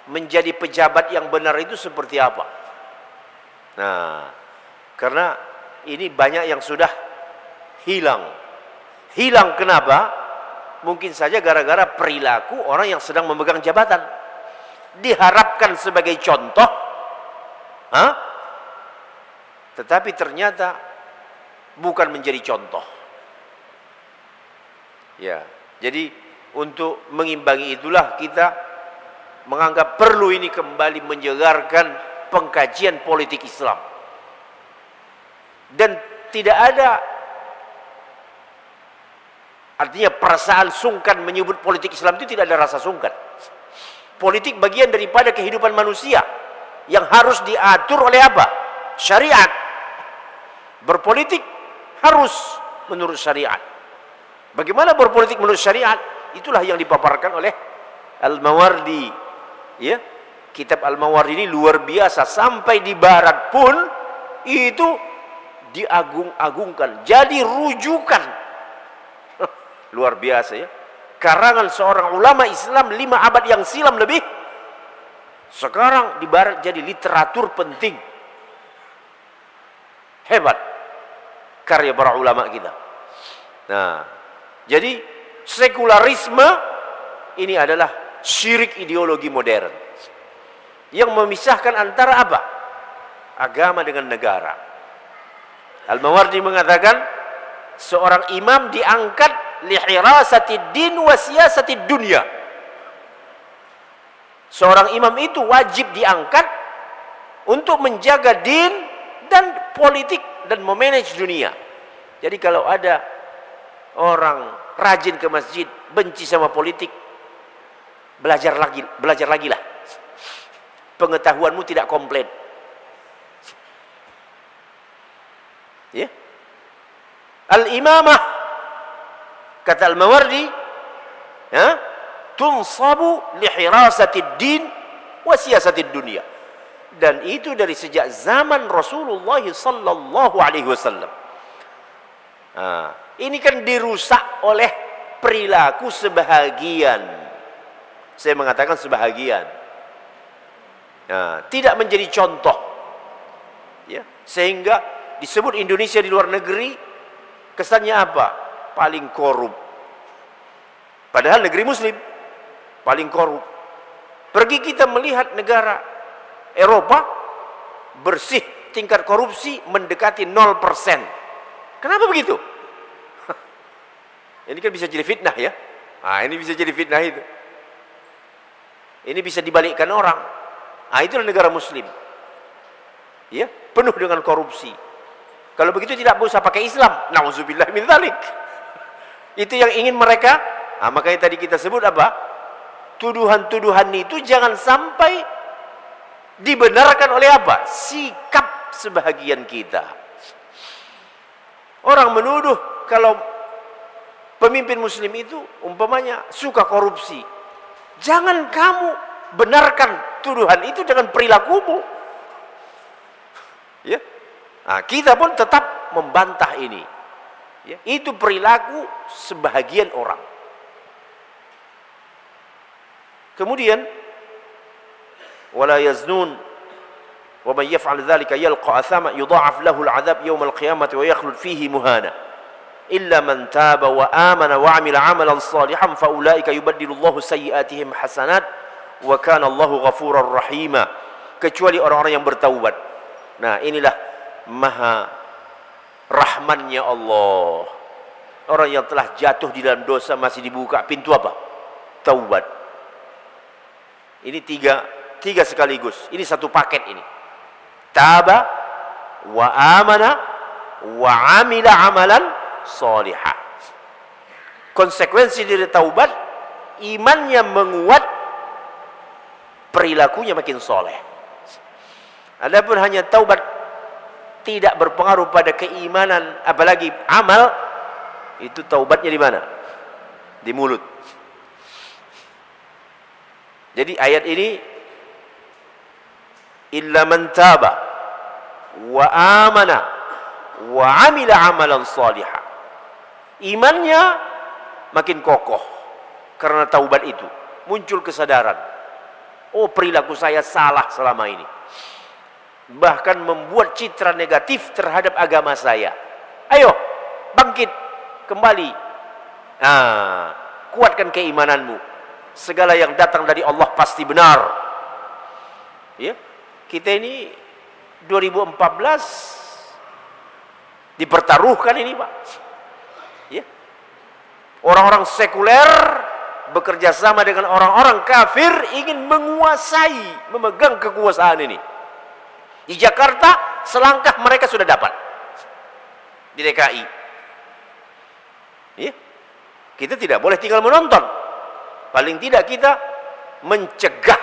C: menjadi pejabat yang benar itu seperti apa. Nah, karena ini banyak yang sudah hilang. Hilang kenapa? Mungkin saja gara-gara perilaku orang yang sedang memegang jabatan. Diharapkan sebagai contoh, tetapi ternyata bukan menjadi contoh. Ya, jadi untuk mengimbangi itulah kita menganggap perlu ini kembali menyegarkan pengkajian politik Islam. Dan tidak ada, artinya perasaan sungkan menyebut politik Islam itu, tidak ada rasa sungkan. Politik bagian daripada kehidupan manusia yang harus diatur oleh apa? Syariat. Berpolitik harus menurut syariat. Bagaimana berpolitik menurut syariat? Itulah yang dipaparkan oleh Al-Mawardi. Ya, kitab Al-Mawardi ini luar biasa, sampai di barat pun itu diagung-agungkan, jadi rujukan. Luar biasa ya. karangan seorang ulama Islam 5 abad yang silam lebih, sekarang di barat jadi literatur penting. Hebat karya para ulama kita. Nah, jadi sekularisme ini adalah syirik ideologi modern yang memisahkan antara apa? Agama dengan negara. Al-Mawardi mengatakan seorang imam diangkat lihirasatid din wa siyasatid dunya. Seorang imam itu wajib diangkat untuk menjaga din dan politik dan memanage dunia. Jadi kalau ada orang rajin ke masjid, benci sama politik, belajar lagi lah. Pengetahuanmu tidak komplit. Ya. Al-imamah, kata Al-Mawardi, ya, tunsabu lihirasatid din wa siyasatid dunia. Dan itu dari sejak zaman Rasulullah sallallahu alaihi wasallam. Ini kan dirusak oleh perilaku sebahagian. Saya mengatakan sebahagian. Tidak menjadi contoh. Ya, sehingga disebut Indonesia di luar negeri kesannya apa? Paling korup. Padahal negeri muslim paling korup. Pergi kita melihat negara Eropa, bersih, tingkat korupsi mendekati 0%. Kenapa begitu? Ini kan bisa jadi fitnah ya. Ini bisa jadi fitnah itu. Ini bisa dibalikkan orang. Itulah negara muslim. Ya, penuh dengan korupsi. Kalau begitu tidak usah pakai Islam. Nauzubillah min dzalik. Itu yang ingin mereka. Makanya tadi kita sebut apa? Tuduhan-tuduhan itu jangan sampai dibenarkan oleh apa? Sikap sebahagian kita. Orang menuduh kalau pemimpin muslim itu umpamanya suka korupsi. Jangan kamu benarkan tuduhan itu dengan perilakumu. Ya. Kita pun tetap membantah ini. Ya. Itu perilaku sebahagian orang. Kemudian wala yaznun wa man yaf'al dzalika yalqa athama yudha'af lahu al'adzab yawm al-qiyamati wa yakhlud fihi muhana illa man taba wa amana wa 'amila 'amalan salihan fa ulaika yubaddilu Allahu sayyi'atihim hasanat wa kana Allahu ghafurar rahima. Kecuali orang-orang yang bertaubat. Nah, inilah maha rahmannya Allah. Orang yang telah jatuh di dalam dosa masih dibuka pintu apa? Taubat. Ini tiga sekaligus. Ini satu paket ini. Taba wa amana wa amila amalan salihah. Konsekuensi dari taubat, imannya menguat, perilakunya makin soleh. Adapun hanya taubat tidak berpengaruh pada keimanan, apalagi amal, itu taubatnya di mana? Di mulut. Jadi ayat ini illa man taba wa amana wa amila amalan salihah. Imannya makin kokoh karena taubat itu. Muncul kesadaran. Oh, perilaku saya salah selama ini. Bahkan membuat citra negatif terhadap agama saya. Ayo, bangkit kembali. Kuatkan keimananmu. Segala yang datang dari Allah pasti benar. Ya, kita ini 2014 dipertaruhkan ini, Pak. Ya, orang-orang sekuler bekerja sama dengan orang-orang kafir ingin menguasai, memegang kekuasaan ini. Di Jakarta selangkah mereka sudah dapat. Di DKI. Ya, kita tidak boleh tinggal menonton. Paling tidak kita mencegah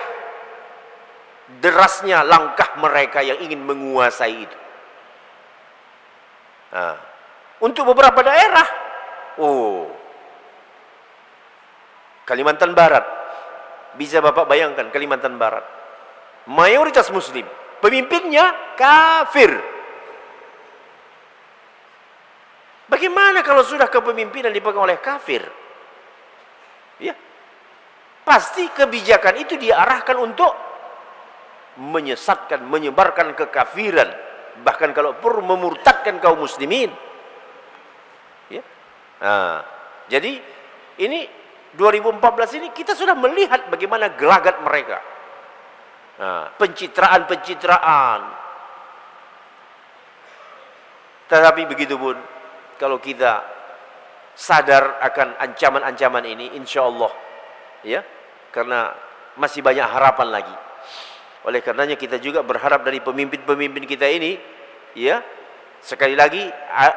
C: derasnya langkah mereka yang ingin menguasai itu. Untuk beberapa daerah, Kalimantan Barat, bisa Bapak bayangkan Kalimantan Barat, mayoritas muslim, pemimpinnya kafir. Bagaimana kalau sudah kepemimpinan dipegang oleh kafir? Ya. Pasti kebijakan itu diarahkan untuk menyesatkan, menyebarkan kekafiran, bahkan kalau perlu memurtadkan kaum muslimin. Ya. Nah, jadi ini 2014 ini kita sudah melihat bagaimana gelagat mereka. Nah, pencitraan. Tetapi begitu pun kalau kita sadar akan ancaman-ancaman ini, insya Allah, ya, karena masih banyak harapan lagi. Oleh karenanya kita juga berharap dari pemimpin-pemimpin kita ini, ya, sekali lagi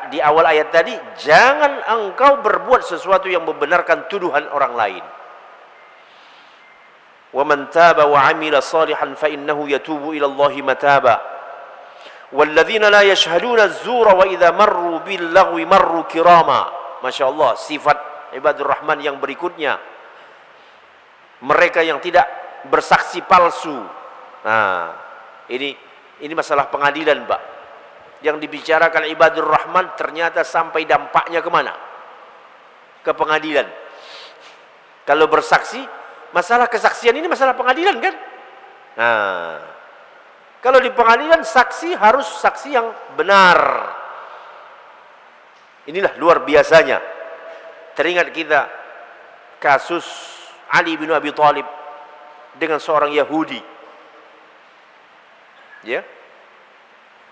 C: di awal ayat tadi, jangan engkau berbuat sesuatu yang membenarkan tuduhan orang lain. Wa man taba wa amila salihan fa innahu yatubu ila Allahi mataba. Walladzina la yashhaduna az-zura wa idza marru bil lagwi marru kirama. Masyaallah, sifat ibadur rahman yang berikutnya, mereka yang tidak bersaksi palsu. Nah, ini masalah pengadilan, Pak. Yang dibicarakan ibadur rahman ternyata sampai dampaknya kemana? Ke pengadilan. Kalau bersaksi, masalah kesaksian ini masalah pengadilan kan? Nah, kalau di pengadilan saksi harus saksi yang benar. Inilah luar biasanya. Teringat kita kasus Ali bin Abi Thalib dengan seorang Yahudi. Ya,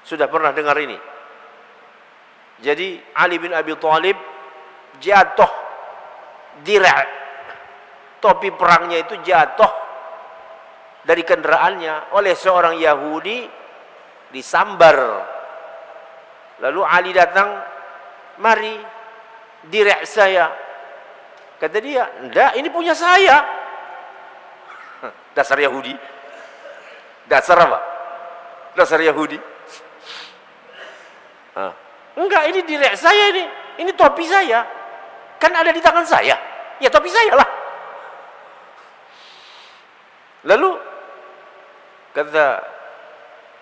C: sudah pernah dengar ini. Jadi Ali bin Abi Thalib jatuh dira', topi perangnya itu jatuh dari kendaraannya oleh seorang Yahudi, disambar. Lalu Ali datang, mari dira' saya. Kata dia, enggak, ini punya saya. Dasar Yahudi. Dasar apa? Dasar Yahudi. Enggak, ini dira' saya ini topi saya. Kan ada di tangan saya. Ya topi saya lah. Lalu kata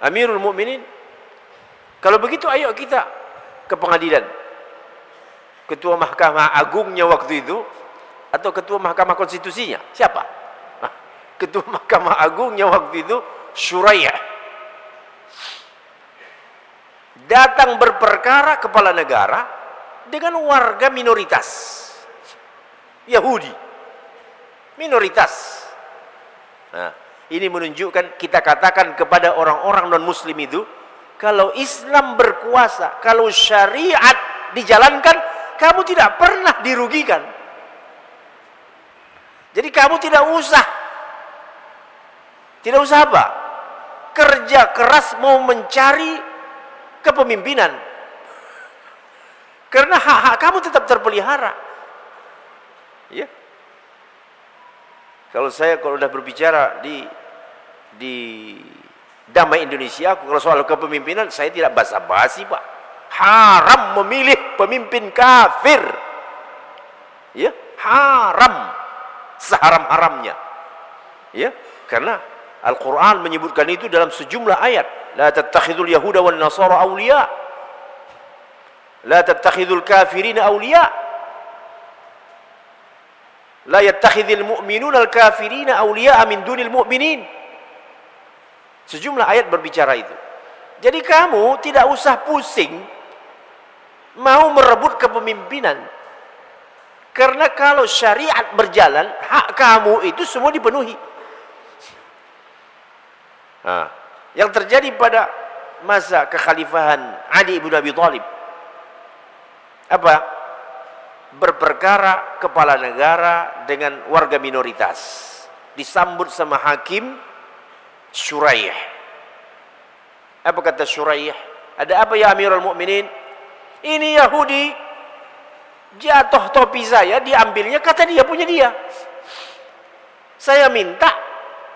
C: Amirul Mukminin, kalau begitu ayo kita ke pengadilan. Ketua Mahkamah Agungnya waktu itu atau Ketua Mahkamah Konstitusinya? Siapa? Ketua Mahkamah Agungnya waktu itu Syuraih. Datang berperkara kepala negara dengan warga minoritas Yahudi. Minoritas. Nah, ini menunjukkan, kita katakan kepada orang-orang non-muslim itu, kalau Islam berkuasa, kalau syariat dijalankan, kamu tidak pernah dirugikan. Jadi kamu tidak usah apa? Kerja keras mau mencari kepemimpinan. Karena hak-hak kamu tetap terpelihara. Ya. Kalau sudah berbicara di Damai Indonesia, kalau soal kepemimpinan saya tidak basa-basi, Pak. Haram memilih pemimpin kafir. Ya, haram. Seharam-haramnya. Ya, karena Al-Qur'an menyebutkan itu dalam sejumlah ayat. La tattakhidul yahuda wan nasara awliya. La tattakhidul kafirina awliya. La yattakhidul mu'minuna al-kafirina awliya min dunil mu'minin. Sejumlah ayat berbicara itu. Jadi kamu tidak usah pusing mau merebut kepemimpinan. Karena kalau syariat berjalan, hak kamu itu semua dipenuhi. Nah, yang terjadi pada masa kekhalifahan Ali bin Abi Thalib, apa? Berperkara kepala negara dengan warga minoritas, disambut sama hakim Syuraih. Apa kata Syuraih? Ada apa ya Amirul Mukminin? Ini Yahudi jatuh topi saya, diambilnya, kata dia punya dia. Saya minta,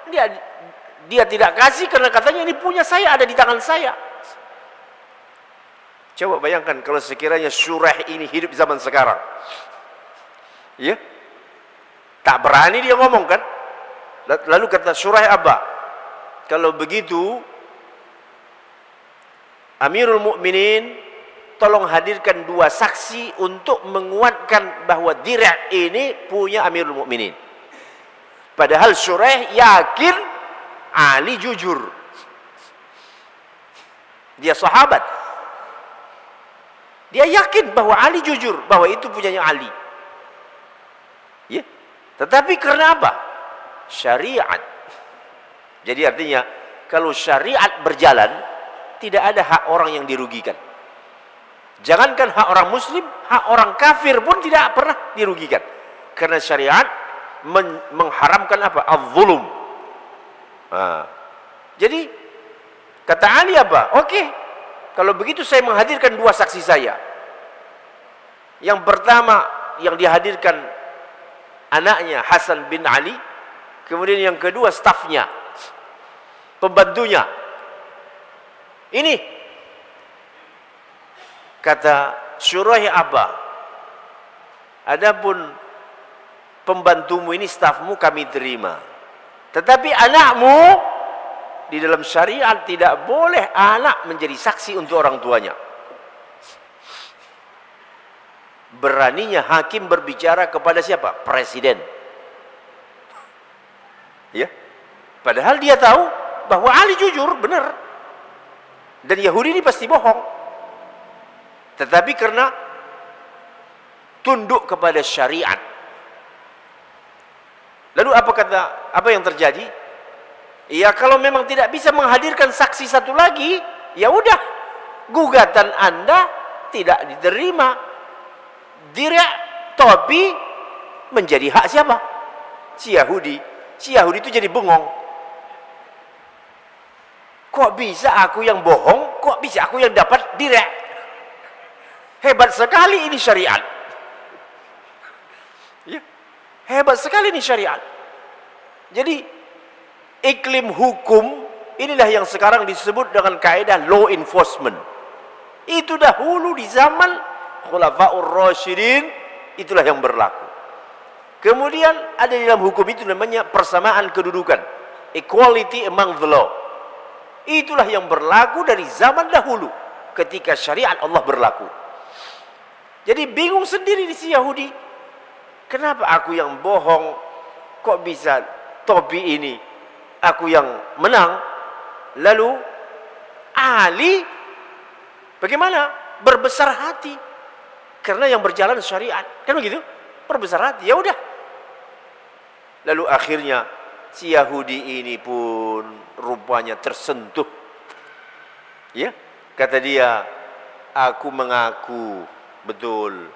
C: dia tidak kasih karena katanya ini punya saya, ada di tangan saya. Coba bayangkan kalau sekiranya Syuraih ini hidup zaman sekarang. Ya? Tak berani dia ngomong kan? Lalu kata Syuraih apa? Kalau begitu Amirul Mukminin, tolong hadirkan 2 saksi untuk menguatkan bahwa Dir' ini punya Amirul Mukminin. Padahal Syuraih yakin Ali jujur. Dia sahabat. Dia yakin bahwa Ali jujur, bahwa itu punyanya Ali. Ya. Tetapi karena apa? Syariat. Jadi artinya kalau syariat berjalan, tidak ada hak orang yang dirugikan. Jangankan hak orang muslim, hak orang kafir pun tidak pernah dirugikan. Karena syariat mengharamkan apa? Az-zulum. Jadi kata Ali apa? Oke, kalau begitu saya menghadirkan 2 saksi saya. Yang pertama yang dihadirkan anaknya Hasan bin Ali, kemudian yang kedua stafnya, pembantunya. Ini kata Syuraih apa? Adapun pembantumu ini, stafmu kami terima. Tetapi anakmu, di dalam syariat tidak boleh anak menjadi saksi untuk orang tuanya. Beraninya hakim berbicara kepada siapa? Presiden. Ya. Padahal dia tahu bahwa Ali jujur, benar. Dan Yahudi ini pasti bohong. Tetapi karena tunduk kepada syariat. Lalu apa yang terjadi? Ya kalau memang tidak bisa menghadirkan saksi satu lagi, ya udah, gugatan Anda tidak diterima. Dir' topi menjadi hak siapa? Si Yahudi. Si Yahudi itu jadi bengong. Kok bisa aku yang bohong? Kok bisa aku yang dapat dir'? Hebat sekali ini syariat. Ya, hebat sekali ini syariat. Jadi iklim hukum inilah yang sekarang disebut dengan kaidah law enforcement. Itu dahulu di zaman Khulafaur Rasyidin itulah yang berlaku. Kemudian ada di dalam hukum itu namanya persamaan kedudukan, equality among the law. Itulah yang berlaku dari zaman dahulu ketika syariat Allah berlaku. Jadi bingung sendiri di si Yahudi. Kenapa aku yang bohong? Kok bisa topi ini aku yang menang? Lalu Ali bagaimana? Berbesar hati. Karena yang berjalan syariat. Kan begitu? Berbesar hati. Ya udah. Lalu akhirnya si Yahudi ini pun rupanya tersentuh. Ya, kata dia, aku mengaku betul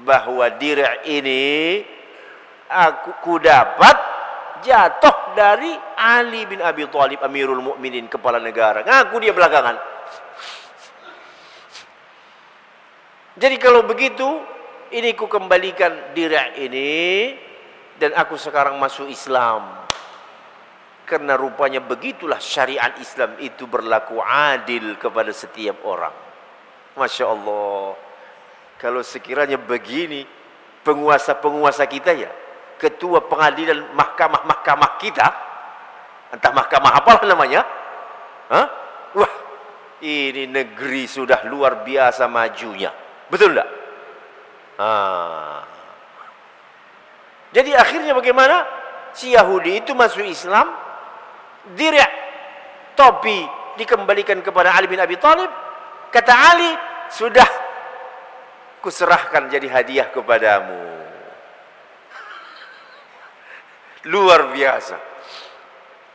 C: bahwa dir' ini aku dapat jatuh dari Ali bin Abi Thalib Amirul Mukminin, kepala negara. Ngaku dia belakangan. Jadi kalau begitu, ini ku kembalikan dir' ini dan aku sekarang masuk Islam. Karena rupanya begitulah syariat Islam itu berlaku adil kepada setiap orang. Masya Allah. Kalau sekiranya begini penguasa-penguasa kita ya, ketua pengadilan mahkamah-mahkamah kita, entah mahkamah apalah namanya, wah, ini negeri sudah luar biasa majunya. Betul enggak? Jadi akhirnya bagaimana? Si Yahudi itu masuk Islam, dir' topi dikembalikan kepada Ali bin Abi Thalib. Kata Ali, sudah kuserahkan jadi hadiah kepadamu. Luar biasa.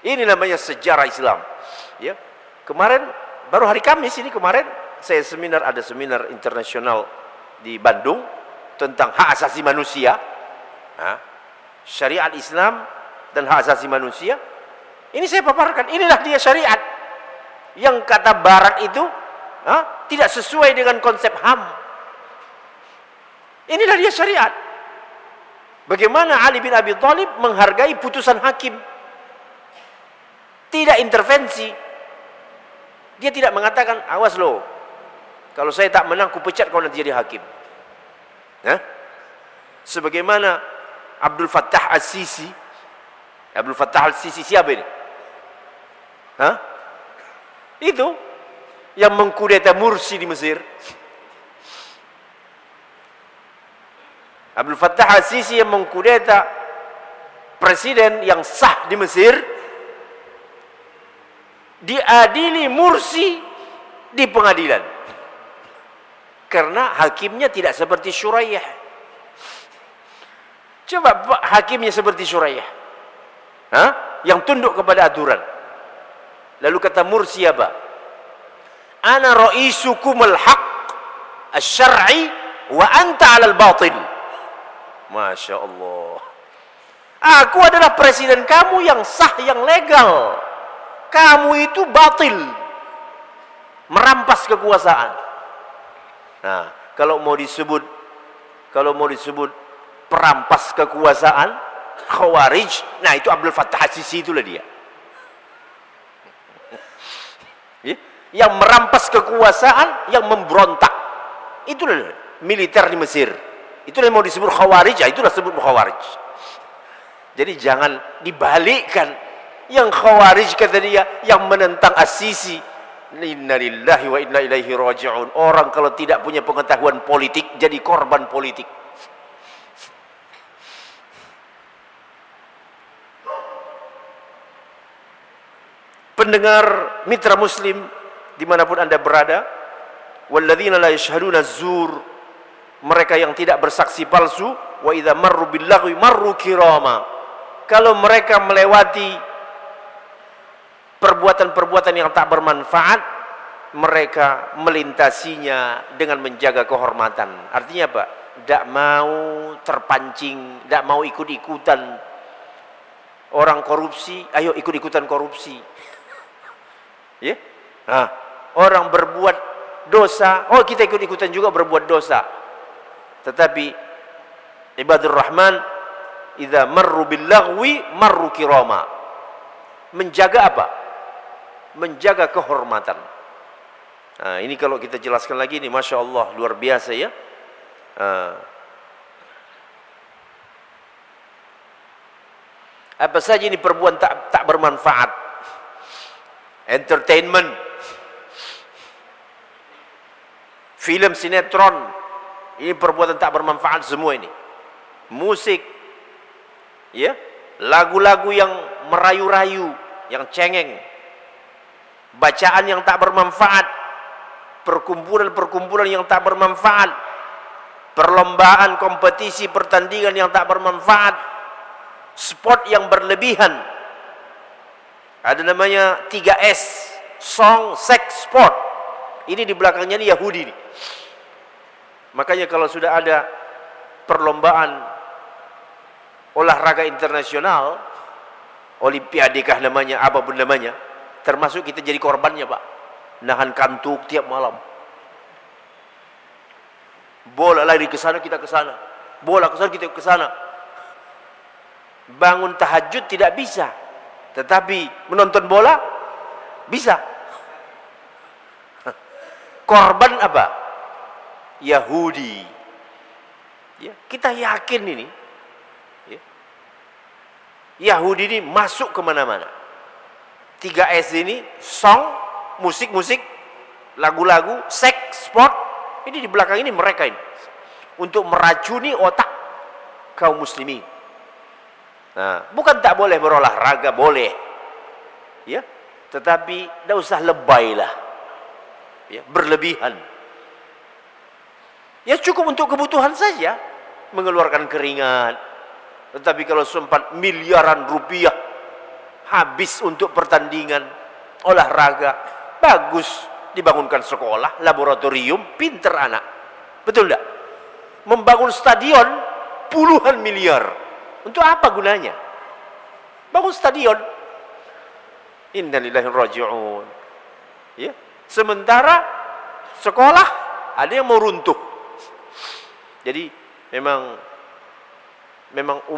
C: Ini namanya sejarah Islam. Ya. Kemarin baru hari Kamis ini kemarin saya ada seminar internasional di Bandung tentang hak asasi manusia, syariat Islam dan hak asasi manusia. Ini saya paparkan, inilah dia syariat yang kata Barat itu tidak sesuai dengan konsep HAM. Inilah dia syariat. Bagaimana Ali bin Abi Thalib menghargai putusan hakim, tidak intervensi. Dia tidak mengatakan, awas loh, kalau saya tak menang, ku pecat kau nanti jadi hakim. Sebagaimana Abdul Fattah As-Sisi. Abdul Fattah As-Sisi siapa ini? Itu yang mengkudeta Mursi di Mesir. Abdul Fattah Al-Sisi yang mengkudeta presiden yang sah di Mesir, diadili Mursi di pengadilan karena hakimnya tidak seperti Syurayyah. Coba hakimnya seperti Syurayyah, yang tunduk kepada aturan. Lalu kata Mursi apa? Ana raisukumul haq asy-syar'i wa anta 'alal batil. Masya Allah. Aku adalah presiden kamu yang sah, yang legal. Kamu itu batil, merampas kekuasaan. Nah, kalau mau disebut perampas kekuasaan, Khawarij, nah itu Abdul Fattah Al-Sisi, itulah dia. Yang merampas kekuasaan, yang memberontak. Itulah militer di Mesir. Itulah yang mau disebut Khawarij, ya itulah sebut Khawarij. Jadi jangan dibalikkan. Yang Khawarij kata dia, yang menentang As-Sisi. Inna lillahi wa inna ilaihi raji'un. Orang kalau tidak punya pengetahuan politik, jadi korban politik. Pendengar mitra muslim dimanapun anda berada, walladzina la yashhaduna zur, mereka yang tidak bersaksi palsu, wa idza marru bil lagwi marru kirama, kalau mereka melewati perbuatan-perbuatan yang tak bermanfaat, mereka melintasinya dengan menjaga kehormatan. Artinya apa? Tidak mau terpancing, tidak mau ikut-ikutan. Orang korupsi, ayo ikut-ikutan korupsi. Ya? Nah, orang berbuat dosa, oh kita ikut-ikutan juga berbuat dosa. Tetapi ibadur rahman idza marru bil lagwi marru kirama. Menjaga apa? Menjaga kehormatan. Nah, ini kalau kita jelaskan lagi ini, Masya Allah, luar biasa ya. Apa saja ini perbuatan tak bermanfaat. Entertainment, film, sinetron, ini perbuatan tak bermanfaat semua ini. Musik, ya, lagu-lagu yang merayu-rayu, yang cengeng, bacaan yang tak bermanfaat, perkumpulan-perkumpulan yang tak bermanfaat, perlombaan, kompetisi, pertandingan yang tak bermanfaat, sport yang berlebihan. Ada namanya 3S, song, sex, sport. Ini di belakangnya ini Yahudi nih. Makanya kalau sudah ada perlombaan olahraga internasional, olimpiade kah namanya, apapun namanya, termasuk kita jadi korbannya, Pak. Nahan kantuk tiap malam. Bola lari ke sana, kita ke sana. Bola ke sana, kita ke sana. Bangun tahajud tidak bisa. Tetapi menonton bola bisa. Korban apa? Yahudi. Ya, kita yakin ini. Ya. Yahudi ini masuk kemana-mana. 3S ini, song, musik-musik, lagu-lagu, seks, sport. Ini di belakang ini mereka ini. Untuk meracuni otak kaum muslimin. Nah, bukan tak boleh berolahraga, boleh, ya, tetapi tidak usah lebay lah, ya, berlebihan. Ya cukup untuk kebutuhan saja, mengeluarkan keringat. Tetapi kalau sempat miliaran rupiah habis untuk pertandingan olahraga, bagus, dibangunkan sekolah, laboratorium, pinter anak, betul tidak? Membangun stadion puluhan miliar. Untuk apa gunanya? Bangun stadion. Inna lillahi raji'un. Ya. Sementara sekolah ada yang mau runtuh. Jadi memang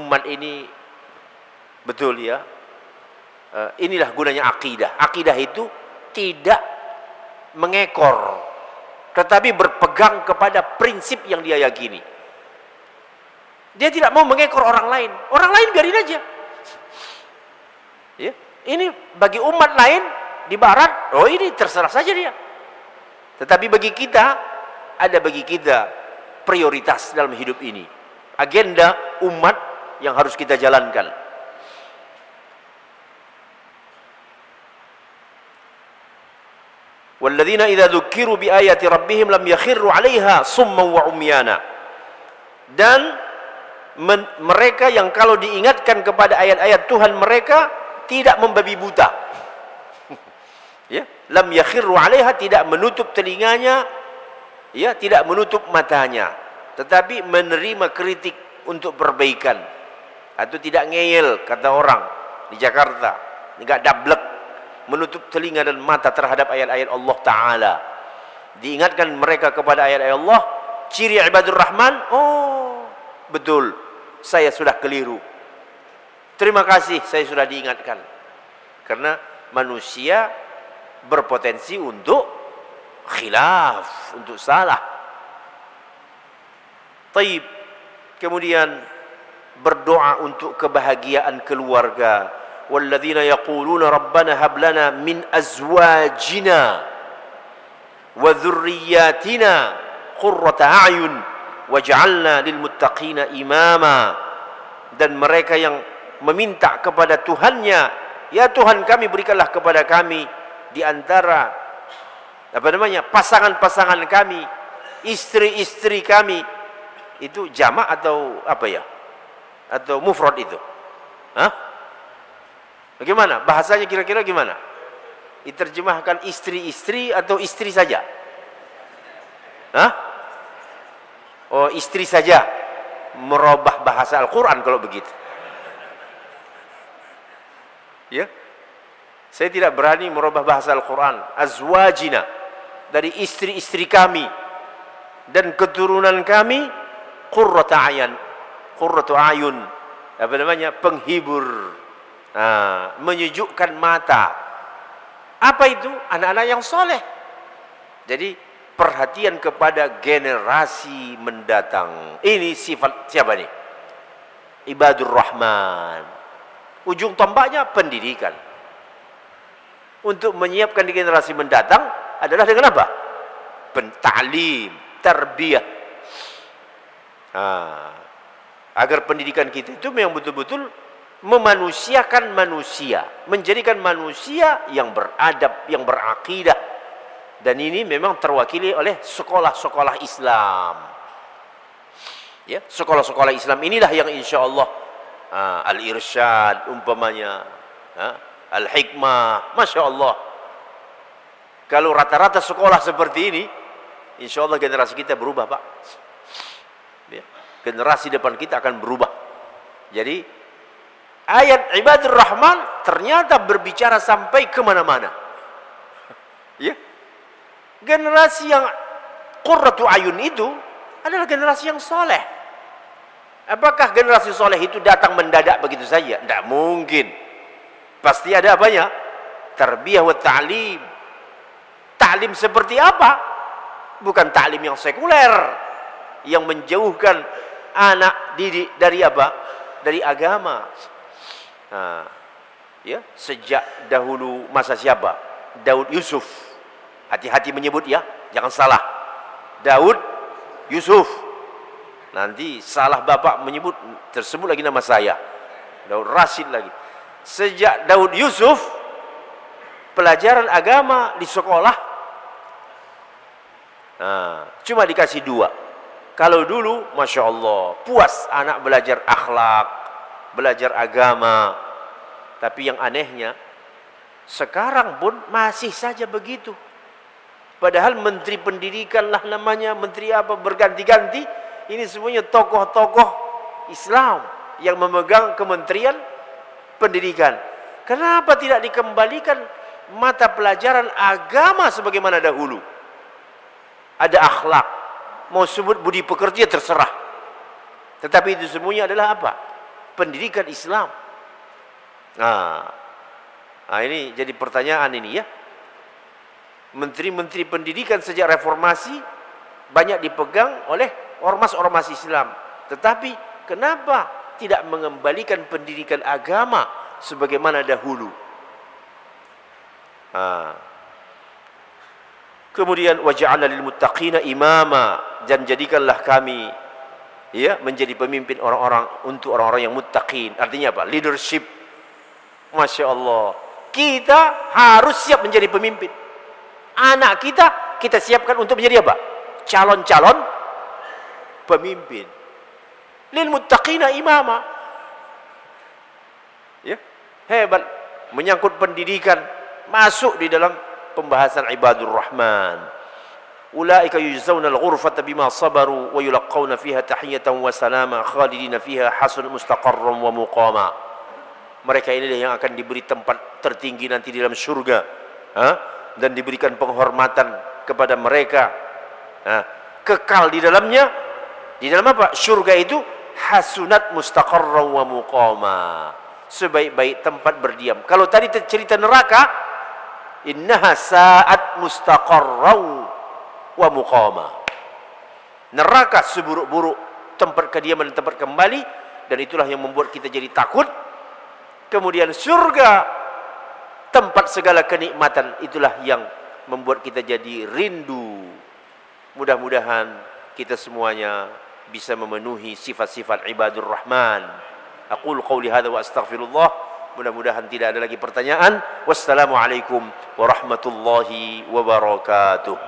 C: umat ini betul ya. Inilah gunanya akidah. Akidah itu tidak mengekor, tetapi berpegang kepada prinsip yang dia yakini. Dia tidak mau mengekor orang lain. Orang lain biarin aja. Ya, ini bagi umat lain di barat, oh ini terserah saja dia. Tetapi bagi kita, ada bagi kita prioritas dalam hidup ini. agenda umat yang harus kita jalankan. Walladzina idza dzukiru biayati rabbihim lam yakhirru 'alaiha summan wa umyana. Dan mereka yang kalau diingatkan kepada ayat-ayat Tuhan mereka tidak membabi buta. Ya, lam yakhirru 'alaiha, tidak menutup telinganya, ya, tidak menutup matanya, tetapi menerima kritik untuk perbaikan. Atau tidak ngeyel kata orang di Jakarta, enggak dablek, menutup telinga dan mata terhadap ayat-ayat Allah Ta'ala. Diingatkan mereka kepada ayat-ayat Allah, ciri ibadur Rahman, oh betul, saya sudah keliru. Terima kasih, saya sudah diingatkan. Karena manusia berpotensi untuk khilaf, untuk salah. Taib. Kemudian berdoa untuk kebahagiaan keluarga. Walladzina yaquluna rabbana hab lana min azwajina wa dzurriyyatina qurrata a'yun waj'alna lil muttaqina imama. Dan mereka yang meminta kepada Tuhannya, ya Tuhan kami, berikanlah kepada kami di antara pasangan-pasangan kami, istri-istri kami. Itu jamak atau apa ya? Atau mufrad itu? Hah? Bagaimana? Bahasanya kira-kira gimana? Diterjemahkan istri-istri atau istri saja? Hah? Oh, istri saja. Merubah bahasa Al-Quran kalau begitu. Ya? Saya tidak berani merubah bahasa Al-Quran. Azwajina, dari istri-istri kami dan keturunan kami, qurratu ayun, penghibur, menyejukkan mata. Apa itu? Anak-anak yang soleh. Jadi perhatian kepada generasi mendatang. Ini sifat siapa nih? Ibadur Rahman. Ujung tombaknya pendidikan. Untuk menyiapkan di generasi mendatang adalah dengan apa? Ta'lim, tarbiyah. Agar pendidikan kita itu memang betul-betul memanusiakan manusia, menjadikan manusia yang beradab, yang berakidah. Dan ini memang terwakili oleh sekolah-sekolah Islam. Ya, sekolah-sekolah Islam inilah yang insya Allah Al-Irsyad umpamanya, Al-Hikmah, Masya Allah. Kalau rata-rata sekolah seperti ini, insya Allah generasi kita berubah, Pak. Ya, generasi depan kita akan berubah. Jadi ayat ibadur Rahman ternyata berbicara sampai kemana-mana. Ya, generasi yang qurratu ayun itu adalah generasi yang soleh. Apakah generasi soleh itu datang mendadak begitu saja? Tidak mungkin. Pasti ada apanya? Tarbiyah wa ta'lim. Ta'lim seperti apa? Bukan ta'lim yang sekuler, yang menjauhkan anak didik dari apa? Dari agama. Ya, sejak dahulu masa siapa? Daud Yusuf. Hati-hati menyebut ya, jangan salah. Daud Yusuf. Nanti salah bapak menyebut, tersebut lagi nama saya. Daud Rashid lagi. Sejak Daud Yusuf, pelajaran agama di sekolah cuma dikasih 2. Kalau dulu, Masya Allah, puas anak belajar akhlak, belajar agama. Tapi yang anehnya, sekarang pun masih saja begitu. Padahal menteri pendidikan lah namanya, menteri apa, berganti-ganti. Ini semuanya tokoh-tokoh Islam yang memegang kementerian pendidikan. Kenapa tidak dikembalikan mata pelajaran agama sebagaimana dahulu? Ada akhlak, mau sebut budi pekerti terserah. Tetapi itu semuanya adalah apa? Pendidikan Islam. Ini jadi pertanyaan ini ya. Menteri-menteri pendidikan sejak reformasi banyak dipegang oleh ormas-ormas Islam. Tetapi kenapa tidak mengembalikan pendidikan agama sebagaimana dahulu? Kemudian waja'alna lil muttaqina imama, dan jadikanlah kami ya, menjadi pemimpin orang-orang untuk orang-orang yang muttaqin. Artinya apa? Leadership. Masya Allah. Kita harus siap menjadi pemimpin. Anak kita siapkan untuk menjadi apa? Calon-calon pemimpin. Lil muttaqina imama. Ya, hebat. Menyangkut pendidikan, masuk di dalam pembahasan ibadur rahman. Ulaika yujzauna al-ghurfata bima sabaru wa yulaqawna fiha tahiyatan wa salama khalidina fiha hasun mustaqarran wa muqama. Mereka inilah yang akan diberi tempat tertinggi nanti di dalam surga, dan diberikan penghormatan kepada mereka, kekal di dalamnya. Di dalam apa? Surga itu hasunat mustaqarran wa muqama, sebaik-baik tempat berdiam. Kalau tadi cerita neraka, innaha sa'at mustaqarran wa muqama. Neraka seburuk-buruk tempat kediaman, tempat kembali, dan itulah yang membuat kita jadi takut. Kemudian surga, tempat segala kenikmatan, itulah yang membuat kita jadi rindu. Mudah-mudahan kita semuanya bisa memenuhi sifat-sifat ibadur rahman. Aqulu qawli hadza wa astaghfirullah. Mudah-mudahan tidak ada lagi pertanyaan. Wassalamualaikum warahmatullahi wabarakatuh.